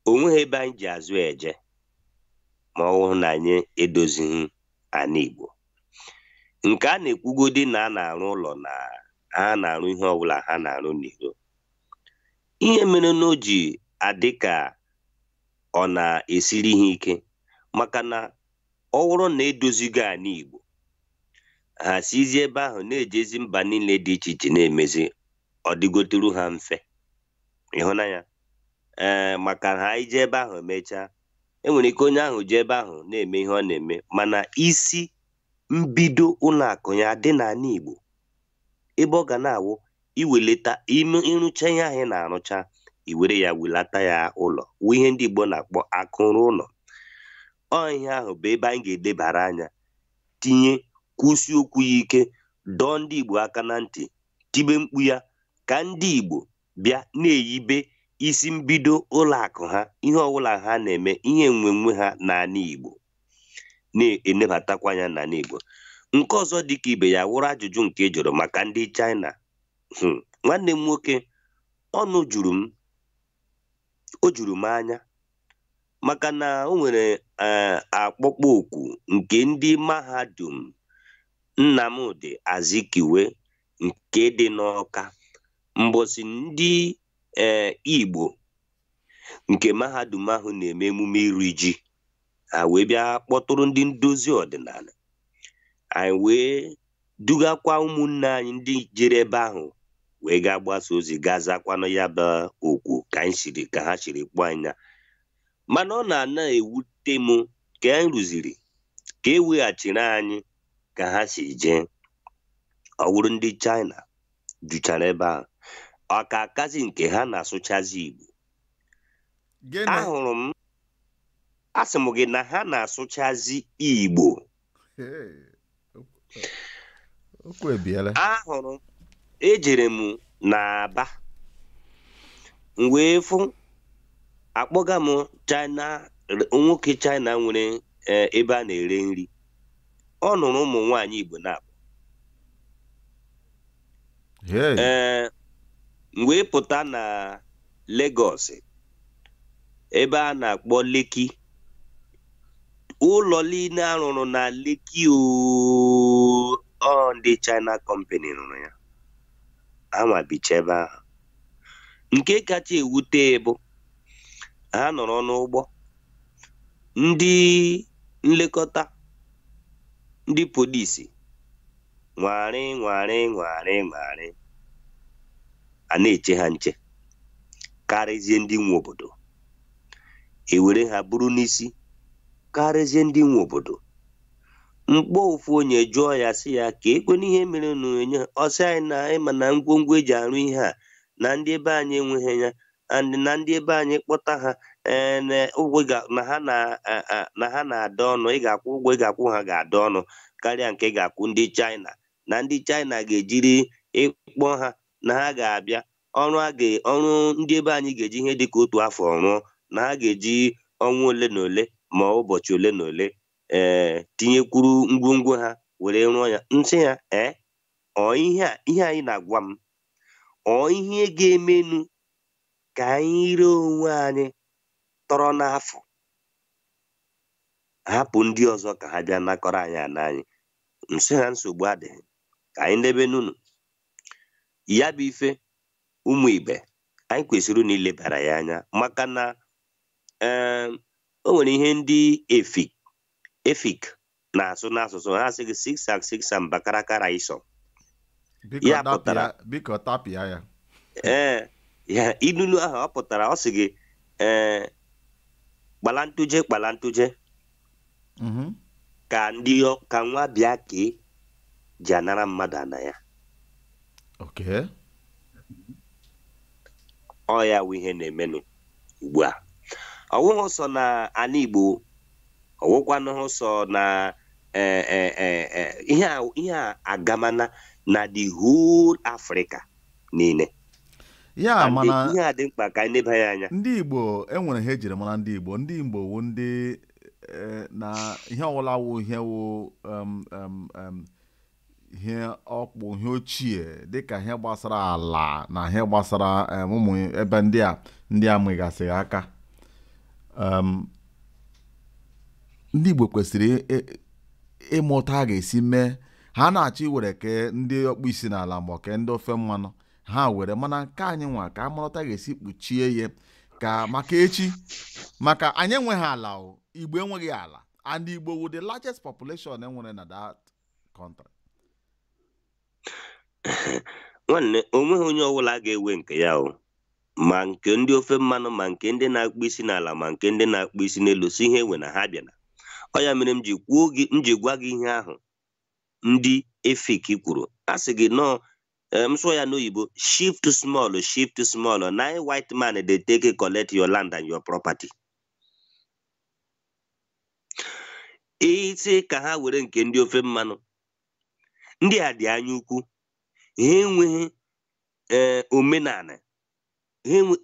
Onweghị ebe anyị ji azụ eje ma ọ bụrụ na anyị edozighị ana Igbo. Nke a na-ekwugodi na a na-arụ ụlọ na ha na-arụ ihe ọbụla ha na-arụ n'iro. Ihe mere na o ji adị ka ọ na-esiri ha ike maka na ọ bụrụ na edozigo ana Igbo, ha sizi ebe ahụ na-ejezi mba niile dị iche iche na-emezi, ọ dịgoturu ha mfe. Ịhụnanya maka ha ije ebe ahụ emechaa, enwere ike onye ahụ ji ebe ahụ na-eme ihe ọ na-eme, mana isi mbido ụlọakụ ya dị n'ala Igbo, ebe ọ ga na-awụ iwelata ịrụcha ihe ahụ na-arụcha, iwere ya welata ya ụlọ, wụ ihe ndị Igbo na-akpọ akụrụ ụlọ. Ihe ahụ bụ ebe anyị ga-edebara anya, tinye kwụsị okwu ya ike, dọọ ndị Igbo aka na ntị, tibe mkpu ya ka ndị Igbo bịa na-eyibe isi mbido ụlọakụ ha, ihe ọbụla ha na-eme, ihe enwenwe ha n'ala Igbo, na-enebatakwa anya n'ala Igbo. Nke ọzọ dịka ibe ya wụrụ ajụjụ nke jụrụ maka ndị China. Nwanne m nwoke, ọnụ juru m anya maka na o nwere akpọkpọ oku nke ndị mahadum Nnamdi Azikiwe nke dị n'Awka, mbosi ndị Igbo nke mahadum ahụ na-eme emume iri ji, ha wee bịa kpọtụrụ ndị ndozi ọdịnala. Anyị wee dugakwa ụmụnne anyị ndị jere ebe ahụ wee gaa gbasa ozi, gazakwanụ ya bụ okwu ka ha siri kpọọ anya. Mana ọ na-ana ewute m ka anyị rụziri ka e weghachiri anyị ka ha si jee. Ọ wụrụ ndị China juchara ebe ahụ, ọ ka akazi nke ha na-asụchazi Igbo. Ahụrụ m, asị m gị na ha na-asụchazi Igbo. Ahụrụ, ejere m n'Aba, wee fụ akpọga m China, nwoke China nwere ebe a na-ere nri. Ọ nụrụ ụmụ nwaanyị Igbo na-abụ. Wee pụta na Lagos, ebe a na-akpọ Lekki. Ụlọ niile arụrụ na Lekki ndị China company rụrụ ya, ama bicha ebe ahụ. Nke kacha ewute bụ ha nọrọ n'ụgbọ ndị nlekọta ndị polisi nwarị a na-eche ha nche karịzie ndị nwe obodo, ewere ha bụrụ n'isi karịzie ndị nwe obodo. Mkpọ ofu onye jụọ ya sị ya ka ekwena ihe mere n'onye ọsị anyị na ịma na ngwongwo eji arụ ihe a na ndị ebe anyị enweghị ya na ndị ebe anyị kpọta ha ụgwọ na ha na-ada ọnụ, ị ga-akwụ ụgwọ ị ga-akwụ ha ga-ada ọnụ karịa nke ga-akwụ ndị China, na ndị China ga-ejiri ịkpọ ha na ha ga-abịa ọrụ ndị ebe anyị ga-eji ihe dịka 1 afọ rụọ, na ha ga-eji ọnwa ole na ole ma ụbọchị ole na ole tinyekwuru ngwongwo ha were rụọ ya. Nsị ya ihe anyị na-agwa m ihe ga-emenu ka anyị ree onwe anyị tọrọ n'afọ, hapụ ndị ọzọ ka ha bịa nakọrọ anyị ana anyị. Nsị ha nsogbu adịghị, ka anyị debe n'unu ya bụ ife. Ụmụ ibe anyị kwesịrị na ilebara ya anya, maka na o nwere ihe ndị efik na-asụ n'asụsụ ha sị gị 6 and bakarakara iso ya pụtara biko tapịa ya. Ya inunu ahụ ọ pụtara ọ sị gị kpalantuje ka nwa bịa kee ji anara mmadụ ana ya. Okay. Ọ ya wụ ihe na-emenụ ugbu a. Ọwụghị sọ na ala Igbo, ọwụkwanụ sọ na ihe a agamana na the whole Africa niile. Ya mana ihe a dị mkpa ka anyị neba ya anya. Ndị Igbo enwere ihe ejiri mara ndị Igbo. Ndị Igbo wụ ndị na ihe ọwụla wụ ihe wụ ihe ọkpụ ihe ochie dịka ihe gbasara ala na ihe gbasara ụmụ ebe ndị a mụgasịrị aka. Ndị Igbo kwesịrị ịmụta a ga-esi mee ha na-achọ iwere ke ndị ọkpụ isi n'ala ma ke ndị ofe mmanụ ha were, mana nke anyị nwa ka amarọta ga-esi kpuchie ya ka maka echi, maka anyị enweghị ala o. Igbo enweghị ala, and Igbo with the largest population enwere na that country. Nwanne, onweghị onye ọbụla ga-ewe nke ya o, ma nke ndị ofe mmanụ ma nke ndị na-akpụ isi n'ala ma nke ndị na-akpụ isi n'elu, si ihe ewe na ha bịara. Ọ ya mere m ji gwa gị ihe ahụ ndị efik kwuru. A sị gị nọ m sụọ ya n'oyibo, shift small na white man they take collect your land and your property. Isi ka ha were nke ndị ofe mmanụ ndị a dị anya ukwu, ha enweghị omenala,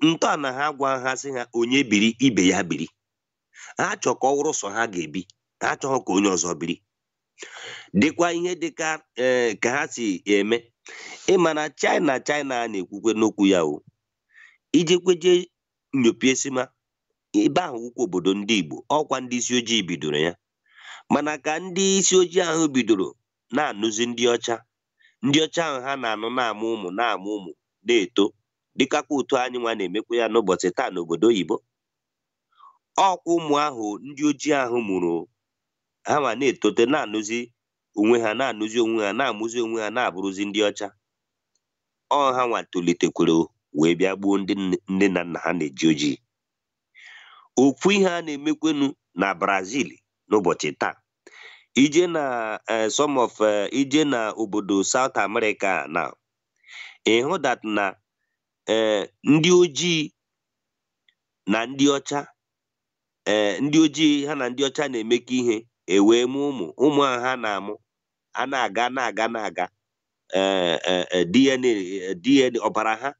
ntọala ha gwa ha sị ha onye biri ibe ya biri. Ha chọ ka ọ wụrụ sọ ha ga-ebi, ha chọghị ka onye ọzọ biri. Dịkwa ihe dịka ka ha si eme. Ịma na China a na-ekwukwe n'okwu ya o, ijekweje nyopiesima ebe ahụ ukwu obodo ndị Igbo, ọkwa ndị isi ojii bidoro ya. Mana ka ndị isi ojii ahụ bidoro na-anụzi ndị ọcha ahụ ha na-anụ na-amụ ụmụ na-eto, dịkakwa otu anyị nwa na-emekwa ya n'ụbọchị taa n'obodo oyibo. Ọkwa ụmụ ahụ ndị ojii ahụ mụrụ ha ma na-etote na-anụzi onwe ha na-amụzi onwe ha na-abụrụzi ndị ọcha. Ọ ha nwa tolitekwere wee bịa gbuo ndị nne na nna ha na-eji ojii. Okwu ihe a na-emekwenu na Brazil n'ụbọchị taa, ije na ije na obodo South America na ịhụ that na ndị ojii na ndị ọcha ndị ojii ha na ndị ọcha na-emekọ ihe ewee mụ ụmụ ha na-amụ a na-aga DNA ọbara ha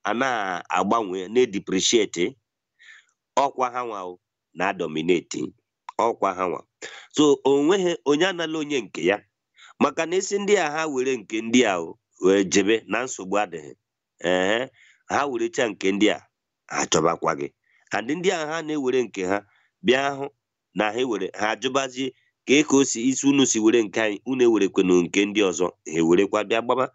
a na-agbanwe na-depreciate. Ọkwa ha nwa na dominate ọkwa ha nwa. So onweghị onye anala onye nke ya, maka na esi ndị a ha were nke ndị a wee jebe na nsogbu adịghị. Ha werecha nke ndị a ha chọbakwa gị, and ndị a ha na-ewere nke ha bịa hụ na ha ewere ha ajụbazie ka o si isi unu si were nke anyị, unu ewerekwenu nke ndị ọzọ, ha ewerekwa bịa gbaba,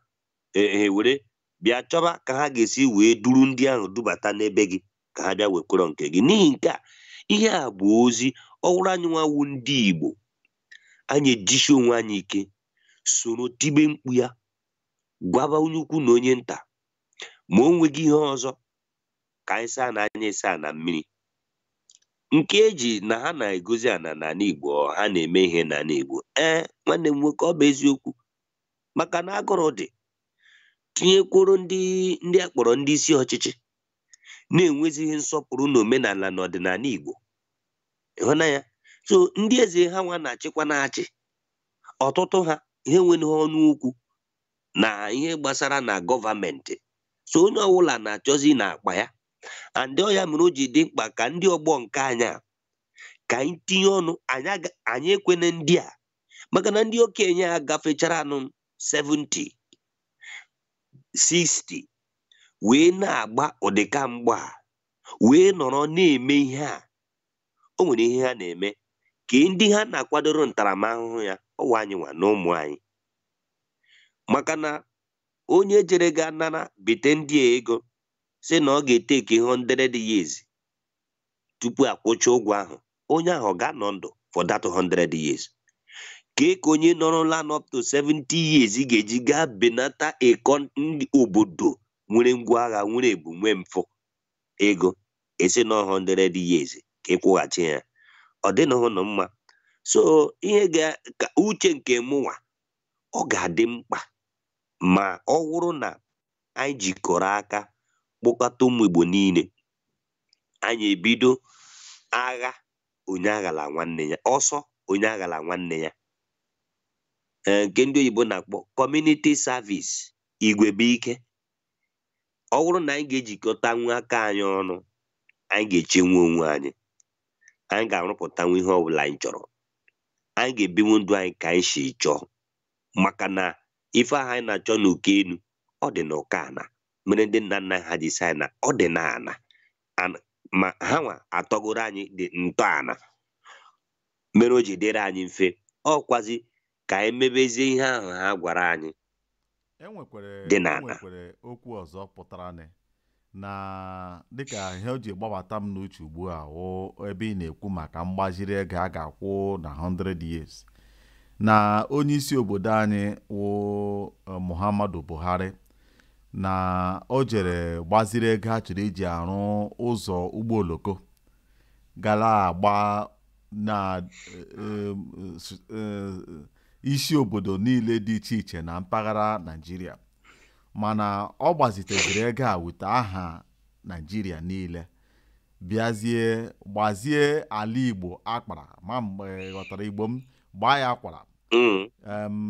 ha ewere bịa chọba ka ha ga-esi wee duru ndị ahụ dubata n'ebe gị ka ha bịa wekwero nke gị. N'ihi nke a, ihe a bụ ozi ọ wụrụ anyị nwawu ndị Igbo anyị ejisi onwe anyị ike soro tibe mkpu ya gwaba onye ukwu na onye nta ma o nweghị ihe ọzọ ka anyị saa na anyị saa na mmiri nke eji na ha na-egozi ana n'ala Igbo ha na-eme ihe n'ala Igbo nwanne m nwoke ọ bụ eziokwu maka na agụrụ dị tinyekwuru ndị akpọrọ ndị isi ọchịchị na-enwezighị nsọpụrụ na omenala na ọdịnala Igbo ịhụnanya so ndị eze ha nwa na-achịkwa na-achị ọtụtụ ha ihe nwere ọnụ okwu na ihe gbasara na gọọmenti so onye ọbụla na-achọzi na akpa ya andị ọya mere o ji dị mkpa ka ndị ọgbọ nke anya ka anyị tinye ọnụ anyị ekwene ndị a maka na ndị okenye a gafechara anụ 70 60 wee na-agba ụdịka mgba wee nọrọ na-eme ihe a o nwere ihe ha na-eme ka ndị ha na-akwadoro ntaramahụhụ ya ọwa anyị nwa na ụmụ anyị maka na onye jere ga nara bite ndị a ego sị na ọ ga-eteke 100 years tupu akwụcha ụgwọ ahụ onye ahụ ga-anọ ndụ for that 100 years ka onye nọrọla up to 70 years ga-eji gaa benata ndị obodo nwere ngwa agha nwere ebu nwee mfụ ego esi na 100 years ka ịkwụghachi ya ọ dịnahụ na mma so ihe ka uche nke mụnwa ọ ga-adị mkpa ma ọ wụrụ na anyị jikọrọ aka kpọkọta ụmụ Igbo niile anyị ebido agha onye aghala nwanne ya ọsọ onye aghala nwanne ya nke ndị oyibo na-akpọ community service igwebe ike ọ bụrụ na anyị ga-ejikọta nwa aka anyị ọnụ anyị ga-echenwe onwe anyị ga-arụpụtanwu ihe ọbụla anyị chọrọ anyị ga-ebinwu ndụ anyị ka anyị si chọọ maka na ife ahụ anyị na-achọ n'oke enu ọ dị n'ụka ana mere ndị nna nna ha ji saa na ọ dị n'ana ma ha nwa atọgoro anyị dị ntọala mere o ji dịrị anyị mfe ọkwazi ka anyị mebezie ihe ahụ ha gwara anyị dị n'ala. enwekwere okwu ọzọ pụtara na dịka ihe o ji gbabata m n'uche ugbu a ebe ị na-ekwu maka mgbaziri ego a ga-akwụ na 100 years na onye isi obodo anyị wụ Muhammadu Buhari na o jere gbaziri ego a chọrọ iji arụ ụzọ ụgbọ oloko gara agba na isi obodo niile dị iche iche na mpaghara Naịjirịa mana ọ gbaziteziri ego a wute aha Naịjirịa niile bịazie gbazie ala Igbo akpara ma mgbe ghọtara Igbo m gbaa ya akwara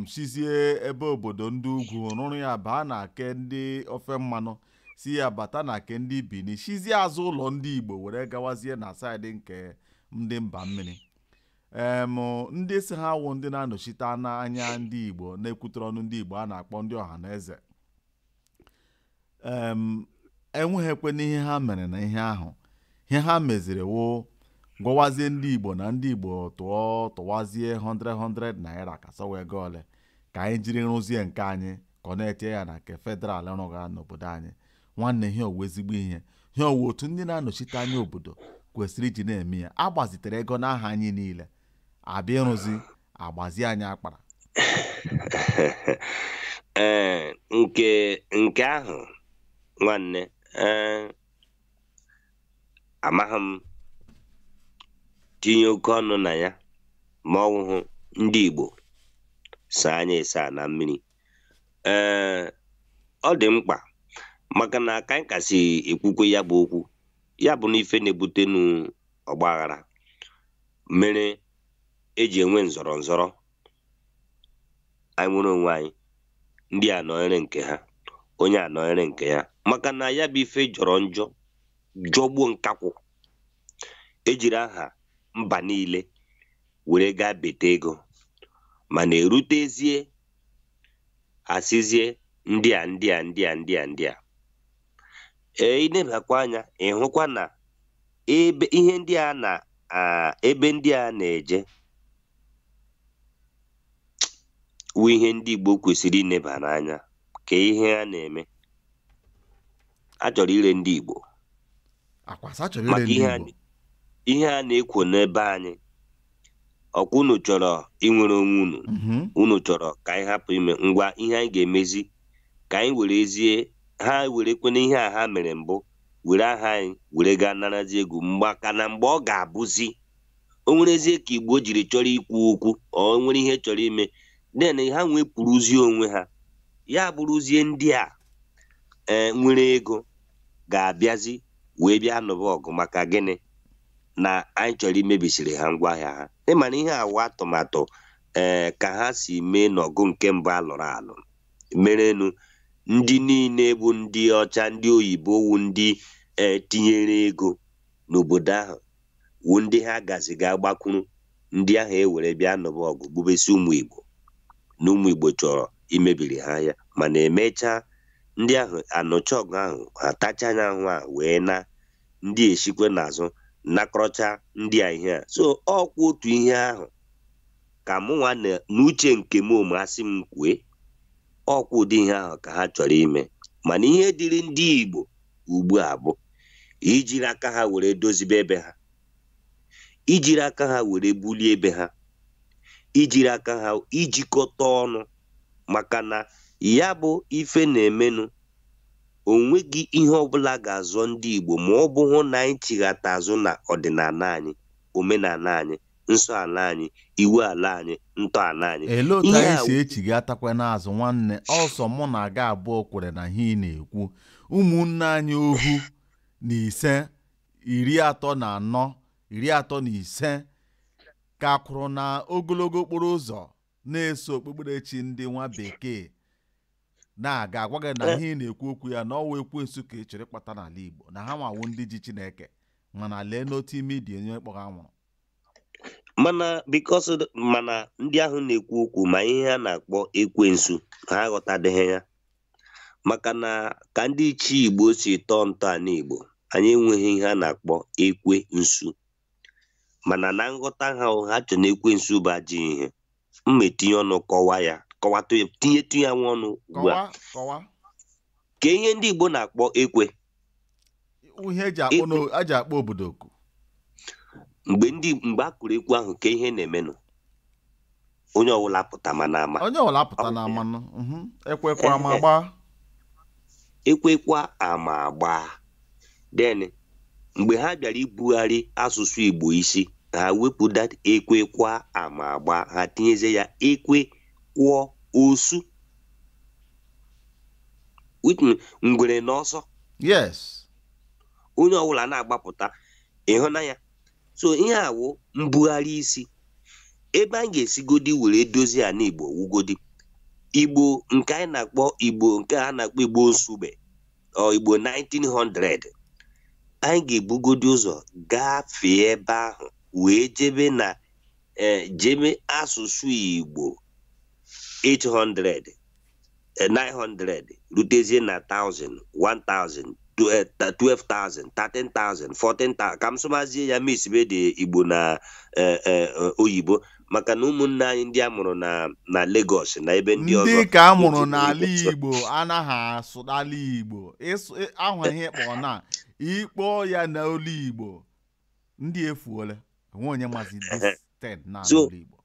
sizie ebe obodo ndị ugwu rụrụ ya baa na ke ndị ofe mmanụ si ya bata na ke ndị Bini sizie azụ ụlọ ndị Igbo were gawazie na saịdị nke ndị mba mmiri ndị si ha wụ ndị na-anọchite anya ndị Igbo na-ekwutere ọnụ ndị Igbo a na-akpọ ndị ọha na eze enweghịkwe n'ihe ha mere na ihe ahụ ihe ha meziri wụ gwawazie ndị Igbo na ndị Igbo tụwazie 100 naira ka so wee ego ole ka anyị jiri rụzie nke anyị ka ọ na-eche ya na nke federal rụga n'obodo anyị nwanne ihe owu ezigbo ihe owu otu ndị na-anọchite anya obodo kwesịrị iji na-eme ya agbazitere ego n'aha anyị niile abịa ịrụzi agbazi anyị akpara nke ahụ nwanne amaghị m tinye oke ọnụ na ya ma ọ wụhụ ndị Igbo saa anya ịsa na mmiri ọ dị mkpa maka na aka anyị kasị ekwukwe ya bụ okwu ya bụ na ife na-ebute n'ọgbaghara mere eji enwe nzọrọ anyị nwere onwe anyị ndị a nọnyere nke ha onye a nọnyere nke ya maka na ya bụ ife jọrọ njọ jọgbuo nkakwụ ejiri aha mba niile were gaa bete ego mana erutezie asịzie ndị a inebakwa anya ịhụkwa na ebe ihe ndị a na ebe ndị a na-eje wụ ihe ndị Igbo kwesịrị ineba n'anya ka ihe a na-eme a chọrọ ire ndị Igbo maka ihe a na-ekwo n'ebe anyị ọkwa unu chọrọ inwere onwe unu chọrọ ka anyị hapụ ime ngwa ihe anyị ga-emezi ka anyị werezie ha werekwena ihe a ha mere mbụ were aha anyị were gaa narazi ego mgbaka na mgbe ọ ga-abụzi o nwerezie ka Igbo jiri chọrọ ikwu okwu o nwere ihe chọrọ ime den ha nwepụrụzie onwe ha ya bụrụzie ndị a nwere ego ga-abịazi wee bịa nụba ọgụ maka gịnị na anyị chọrọ imebisiri ha ngwaahịa ha ịmana ihe awa atụmatụ ka ha si mee n'ọgụ nke mbụ alụrụ alụ merenu ndị niile bụ ndị ọcha ndị oyibo wu ndị tinyere ego n'obodo ahụ wu ndị ha gaziga gbakwuru ndị ahụ ewere bịa nụba ọgụ gbubesi ụmụ Igbo na ụmụ Igbo chọrọ imebiri ha ya mana emechaa ndị ahụ anụcha ọgụ ahụ ha tacha anya ahụ a wee na ndị eshikwe n'azụ nakọrọcha ndị a ihe a so ọkwa otu ihe ahụ ka mụnwa n'uche nke m masị m kwue ọkwa ụdị ihe ahụ ka ha chọrọ ime mana ihe dịrị ndị Igbo ugbu a bụ ijiri aka ha were dozibe ebe ha ijiri aka ha were bulie ebe ha ijiri aka ha ijikọta ọnụ maka na ya bụ ife na-emenụ onweghị ihe ọbụla ga-azọ ndị Igbo ma ọ bụ hụ na anyị chighata azụ na ọdịnala anyị omenala anyị nsọ ala anyị iwu ala anyị ntọala anyị ele otu anyị si echigatakwa n'azụ nwanne ọsọ mụ na aga abụọ kwere na ihe ị na-ekwu ụmụnne anyị ohu na ise 34 35 ka kwụrụ na ogologo okporo ụzọ na-eso okpukperechi ndị nwa bekee na-aga agwa gị na ihe ị na-ekwu okwu ya na ọwa ekwensu ka ị chọrọ ịkpata n'ala Igbo na ha nwawo ndị ji Chineke mana lee n'otu ime ịdị onye kpọrọ anwụrụ mana ndị ahụ na-ekwu okwu ma ihe ha na-akpọ ekwensu ha aghọtadịghị ya maka na ka ndị ichie Igbo si tọọ ntọala Igbo anyị enweghị ihe a na-akpọ ekwensu mana na nghọta ha chọrọ na ekwensu bụ ajọ ihe mmetinye ọnụ kọwa ya tinyetu ya nwa ọnụ ugbu a ka ihe ndị Igbo na-akpọ ekwe ihe eji akpọ obodo oku mgbe a kụrụ ekwe ahụ ka ihe na-emenụ onye ọbụla pụta mana ama ekwekwa ama agba den mgbe ha bịara ibugharị asụsụ Igbo isi ha wepụ dat ekwekwa ama agba ha tinyeze ya ekwe kwụọ osu ngwere n'ọsọ yes onye ọbụla na-agbapụta ịhụnanya so ihe awụ mbugharị isi ebe anyị ga-esigodi were dozie ala Igbo wugodi Igbo nke anyị na-akpọ Igbo nke a na-akpọ Igbo nsugbe Igbo 1900 anyị ga-ebugodi ụzọ gafee ebe ahụ wee jebe na jebe asụsụ Igbo 800 900 rutezie na 1000 1000 12,000 13,000 14,000 ka m sụmazie ya mesibe dị Igbo na oyibo maka na ụmụnne anyị ndị a mụrụ na Lagos na ebe ndị ọzọ ndị ka a mụrụ n'ala Igbo anaghị asụdala Igbo ahụ ihe kpọọ na ikpọ ya na olu Igbo ndị efuola nwe onye mazi disted na olu Igbo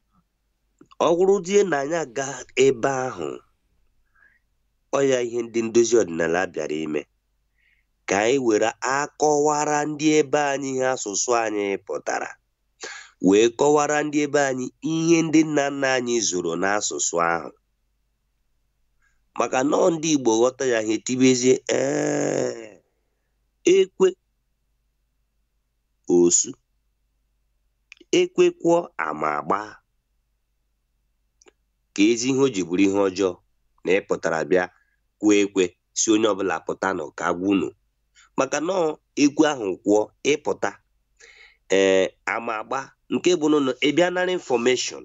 ọ bụrụzie na anyị aga ebe ahụ ọ ya ihe ndị ndozi ọdịnala bịara ime ka anyị were akọwara ndị ebe anyị ihe asụsụ anyị pụtara wee kọwara ndị ebe anyị ihe ndị nna nna anyị zoro n'asụsụ ahụ maka nọọ ndị Igbo ghọta ya ha etibezie ekwe osu ekwekwọ ama agba ka ezi ihe o ji bụrụ ihe ọjọọ na ịpụtara bịa kwuo ekwe si onye ọbụla pụta nọ ka gwunu maka nọọ ekwe ahụ kwụọ ịpụta ama agba nke bụ na ịbịa nara infọmeshọn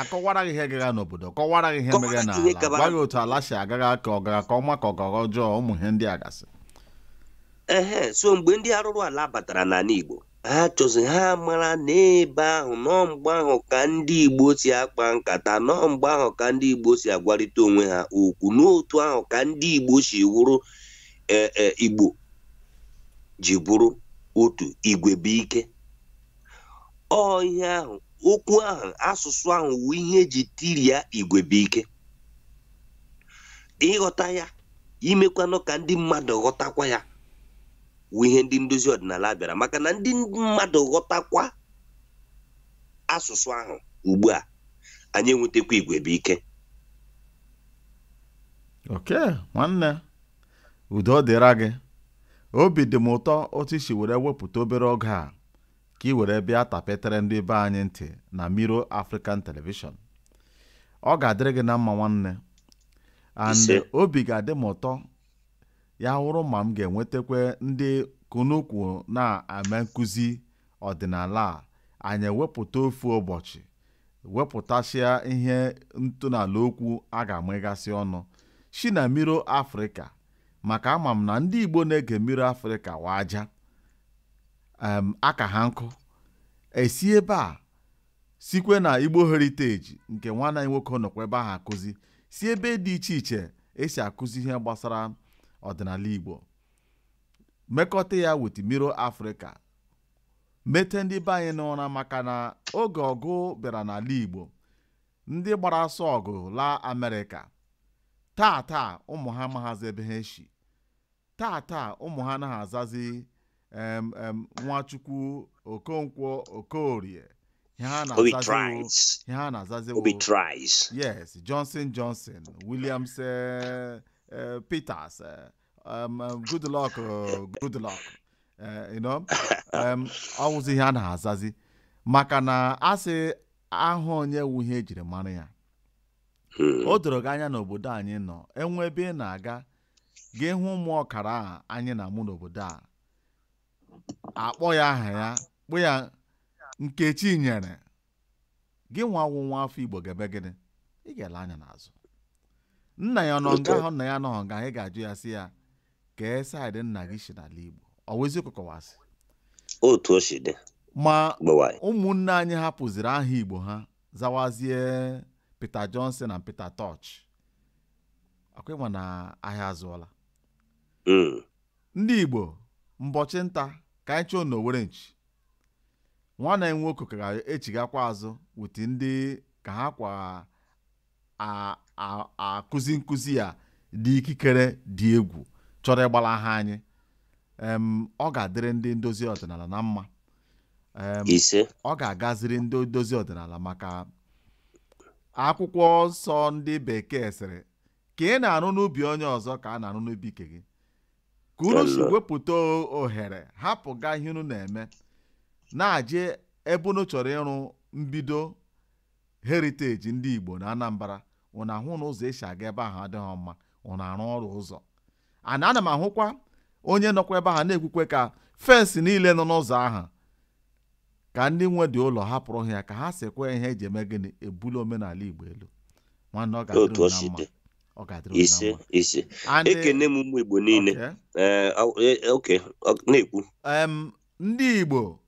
akọwara gị ihe gaga n'obodo kọwara gị ihe mere n'ala gwa gị otu ala si agaghị ka ọ gara ka ọma ka ọ gara ọjọọ ụmụ ihe ndị a gasị so mgbe ndị arụrụ ala batara n'ala Igbo ha chọzi ha mara n'ebe ahụ nọọ mgbe ahụ ka ndị Igbo si akpa nkata nọọ mgbe ahụ ka ndị Igbo si agwarịta onwe ha okwu n'otu ahụ ka ndị Igbo si wụrụ Igbo ji bụrụ otu igwe bụ ike ihe ahụ okwu ahụ asụsụ ahụ wụ ihe eji tiria Igwebuike. Ịghọta ya, imekwanụ ka ndị mmadụ ghọtakwa ya wụ ihe ndị ndozi ọdịnala bịara, maka na ndị mmadụ ghọtakwa asụsụ ahụ ugbu a, anyị enwetakwa Igwebuike. oke nwanne, udo dịra gị. Obi dị m ụtọ otu isi were wepụta obere oge a ka ị were bịa tapetere ndị be anyị ntị na Miro African Television. Ọ ga-adịrị gị na mma nwanne, and obi ga-adị m ụtọ ya hụrụ ma m ga-enwetakwa ndị kunukwu na-eme nkụzi ọdịnala a, anyị ewepụta ofu ụbọchị wepụtasịa ihe ntọala okwu a ga-amịgasị ọnụ si na Miro Africa, maka ama m na ndị Igbo na-ege Miro Africa waja aka ha nkụ esi ebe a sikwe na Igbo Heritage nke nwanne anyị nwoke nọkwa ebe ahụ akụzi, si ebe dị iche iche esi akụzi ihe gbasara ọdịnala Igbo, mekọta ya with Miro Africa, mete ndị be anyị n'ụra, maka na oge ọgụ bịara n'ala Igbo, ndị gbara asọ ọgụ laa Amerịka, taa ụmụ ha maghazi ebe ha eshi, taa ụmụ ha anaghị azazi Nwachukwu, Okonkwo, Okorie, ha na-azazi yes, Johnson, Williams, Peters, Goodluck, you know, ọwụzi ihe a na-azazi, maka na asị ahụ onye wu ihe ejiri mara ya. O doro gị anya n'obodo anyị nọ, enwe ebe ị na-aga gị hụ ụmụ ọkara a anyị na-amụ n'obodo a, akpọ ya aha ya, kpọ ya Nkechi nyere gị, nwa afọ Igbo ga-ebe gịnị? Ị ga-ele anya n'azụ. Nna ya nọ nga ahụ, nna ya nọ nga, ị ga-ajụ ya sị ya kee saịdị nna gị si n'ala Igbo, ọ wezi kọkọwasị otu o si dị. Ma ụmụnne anyị hapụziri aha Igbo ha zawazie Peter Johnson na Peter Toch, akwịma na ahịa azụọla. Ndị Igbo mbọchị nta ka anyị chọọ n'Owere nchi, nwanne anyị nwoke ka ga-echigakwa azụ wute ndị ka ha kwa akụzi nkụzi ya dị ikikere dị egwu chọrọ ịgbala ha anyị. Ọ ga-adịrị ndị ndozi ọdịnala na mma, ọ ga-agaziri ndị ndozi ọdịnala, maka akwụkwọ nsọ ndị bekee sịrị ka ị na-arụ n'ubi onye ọzọ ka a na-arụ n'ubi ike gị, ka unu si wepụta ohere hapụ ga ihe unu na-eme na-aje ebe unu chọrọ ịrụ mbido Heritage ndị Igbo na Anambra. Unu ahụ na ụzọ esi aga ebe ahụ adịghị mma, unu arụ ọrụ ụzọ. Ana m ahụkwa onye nọkwa ebe ahụ na-ekwukwe ka fensị niile nọ n'ụzọ ahụ ka ndị nwe dị ụlọ hapụrụ ha ya, ka ha sikwa ihe eji eme gịnị, ebulu omenala Igbo elu. Nwanne, ọ ga-adịrị na mma, ọ ga-adịrị na mma. Ekene m ụmụ Igbo niile. Na-ekwu ndị Igbo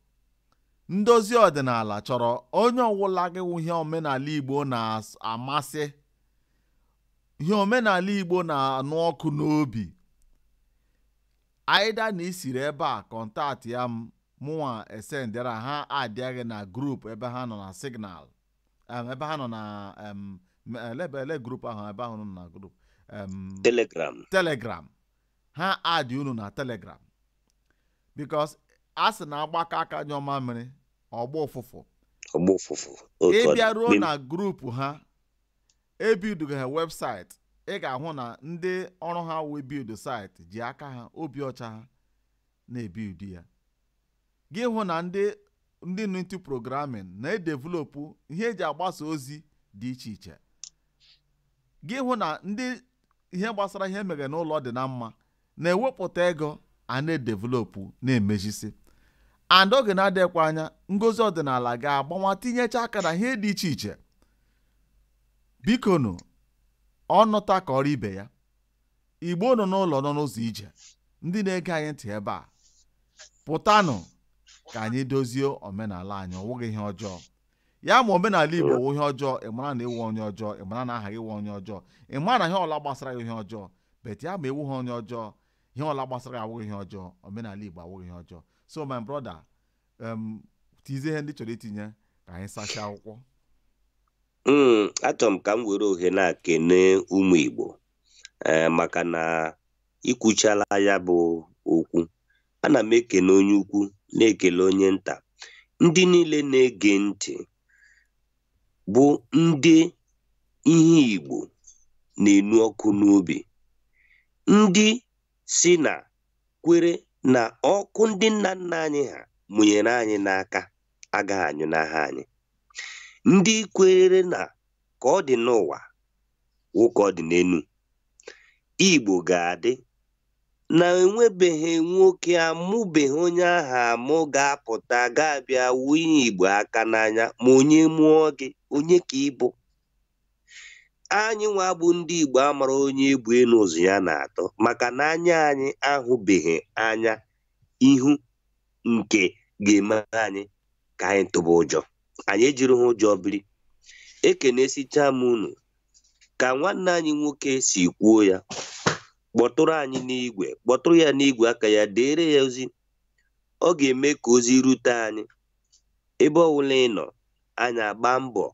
ndozi ọdịnala chọrọ onye ọwụla gị ihe omenala Igbo na-amasị, ihe omenala Igbo na-anụ ọkụ n'obi, aịda na isiri ebe a kọntaktị ya mụnwa esendịra ha adịghị na grupu ebe ha nọ na Signal, ebe ha nọ na ele grupu ahụ, ebe ahụ nọ na grupu Telegram, ha adị unu na Telegram, because a sị na agbakọ aka nyọma mmiri ọgba ụfụfụ. Ịbịa ruo na grupu ha, ebidoga ha webụsaịtị, ị ga-ahụ na ndị ọrụ ha wee bido saịtị ji aka ha, obi ọcha ha na-ebido ya. Gị hụ na ndị n'intu programming na-edevelopụ ihe eji agbasa ozi dị iche iche. Gị hụ na ndị ihe gbasara ihe emeghe n'ụlọ dị na mma na-ewepụta ego a na-edevelopụ na-emejisi. And oge na-adịkwa anya, ngozi ọdịnala ga-agbanwa tinyecha aka na ihe dị iche iche. Bikonu, ọnụta ka ọrụ ibe ya. Igbo nọ n'ụlọ nọ n'ụzọ ije, ndị na-ege anyị ntị ebe a, pụtanụ ka anyị dozie omenala anyị, ọwụghị ihe ọjọọ. Ya ma omenala Igbo wụ ihe ọjọọ, ịmara na iwu onye ọjọọ, ịmara na aha gị wụ onye ọjọọ, ịmara na ihe ọla gbasara gị ihe ọjọọ, bet ya ma ewu ha onye ọjọọ, ihe ọla gbasara gị awụghị ihe ọjọọ, omenala Igbo awụghị ihe ọjọọ. So my brother, tizie ihe ndị chọrọ itinye ka anyị sachaa akwụkwọ. Achọrọ m ka m were ohere na-ekene ụmụ Igbo maka na ikwuchala ya bụ okwu. Ana m ekene onye ukwu na-ekele onye nta. Ndị niile na-ege ntị bụ ndị ihe Igbo na-enu ọkụ n'obi, ndị si na kwere na ọkụ ndị nna nna anyị ha mụnyere anyị n'aka agaghị anyụ n'aha anyị, ndị kwere na ka ọ dị n'ụwa wụ ka ọ dị n'enu. Igbo ga-adị na enwebeghị nwoke amụbeghị onye aha amụ ga-apụta ga-abịa wunye Igbo aka n'anya ma onye mụọ gị onye ka ịbụ. Anyị nwa bụ ndị Igbo amara onye ebu enu ụzọ ya na-atọ, maka na anya anyị ahụbeghị anya ihu nke ga-eme anyị ka anyị tụba ụjọ. Anyị ejiri ha ụjọ biri. Ekenesicha m unu ka nwanne anyị nwoke si kwuo ya, kpọtụrụ anyị n'igwe, kpọtụrụ ya n'igwe aka ya, deere ya ozi. Ọ ga-eme ka ozi rute anyị ebe ọbụla ị nọ. Anyị agba mbọ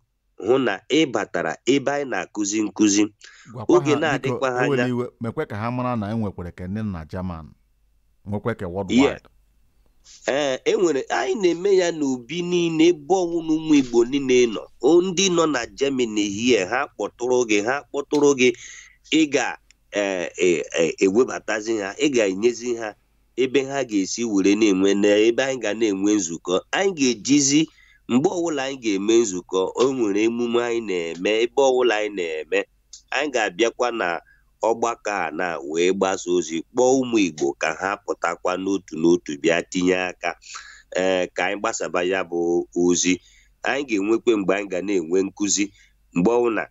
hụ na ị batara ebe anyị na-akụzi nkụzi. Oge na-adịkwa ha anya mekwe ka ha mara na enwekwere kene na German, nwekwe ka worldwide. Enwere anyị na-eme ya n'obi niile ebe ọwụna ụmụ Igbo niile nọ. Ndị nọ na Germany hie ha kpọtụrụ gị, ị ga-ewebatazi ha, ị ga-enyezi ha ebe ha ga-esi were na-enwe n'ebe anyị ga na-enwe nzukọ. Anyị ga-ejizi mgbe ọbụla anyị ga-eme nzukọ, o nwere emume anyị na-eme, ebe ọbụla anyị na-eme, anyị ga-abịakwa na ọgbakọ a na wee gbasa ozi, kpọọ ụmụ Igbo ka ha pụtakwa n'otu n'otu bịa tinye aka ka anyị gbasaba ya bụ ozi. Anyị ga-enwekwe mgbe anyị ga na-enwe nkụzi, mgbe ọbụla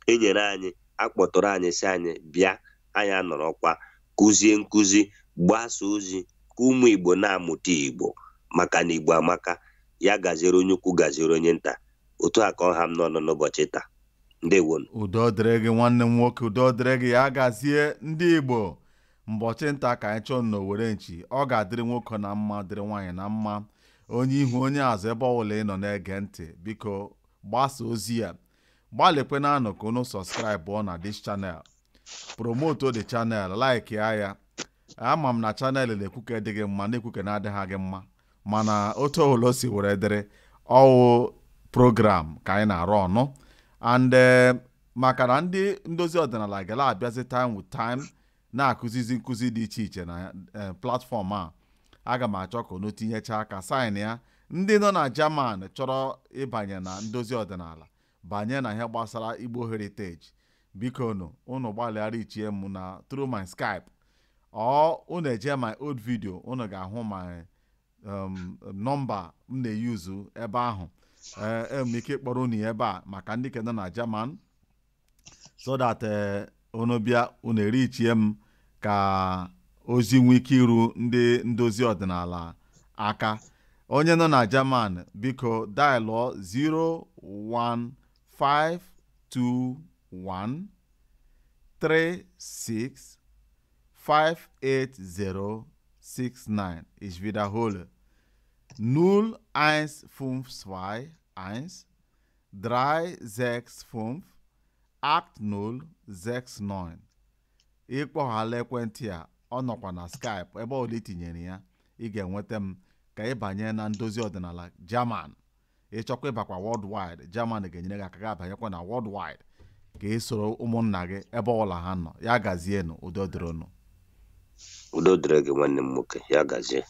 enyere anyị akpọtụrụ anyị si anyị bịa, anyị anọrọkwa kụzie nkụzi, gbasa ozi ka ụmụ Igbo na-amụta Igbo, maka na Igbo amaka. Ya gaziere onye ukwu, gaziere onye nta. Otu a ka ọha m nọ n'ụbọchị taa. Ndewonu. Udo dịrị gị nwanne m nwoke, udo dịrị gị. Ya gazie ndị Igbo. Mbọchị nta ka anyị chọọ n'Owere nchi. Ọ ga-adịrị nwoke na mma, dịrị nwaanyị na mma, onye ihu onye azụ, ebe ọbụla ị nọ na-ege ntị. Biko gbasa ozi ya, gbalịkwana anụ ka unu sọskraịbụ na this channel, promote the channel, like ya. Ama m na channel na-ekwuke dịghị mma, na-ekwuke na-adịghị gị mma, mana otu ọbụla si were dịrị ọwụ program ka anyị na-arụ ọnụ. And maka na ndị ndozi ọdịnala gala abịazi time with time na-akụzizi nkụzi dị iche iche na platform a. Aga m achọ ka unu tinyecha aka sign ya. Ndị nọ na German chọrọ ịbanye na ndozi ọdịnala, banye na ihe gbasara Igbo heritage, biko unu gbalịara ichie m na through my Skype, unu eje my old video, unu ga-ahụ my nọmba m na-eyuzu ebe ahụ. Enwere ike ịkpọrọ unu ebe a maka ndị ke nọ na German, so that unu bịa unu erichie m ka ozi nwee ike iru ndị ndozi ọdịnala aka. Onye nọ na German, biko dialụ 0152136588069. Ich wiederhole. 0152136588069. Ịkpọghala ekwentị a, ọ nọkwa na Skype, ebe ọla itinyere ya, ị ga-enweta m ka ị banye na ndozi ọdịnala German. Ịchọkwa ịbakwa worldwide, German ga-enyere gị aka ga abanyekwa na worldwide, ka ị soro ụmụnna gị ebe ọla ha nọ. Ya gazienụ. Udo dịrị unu. Udo dịrị gị nwanne m nwoke. Ya gazie.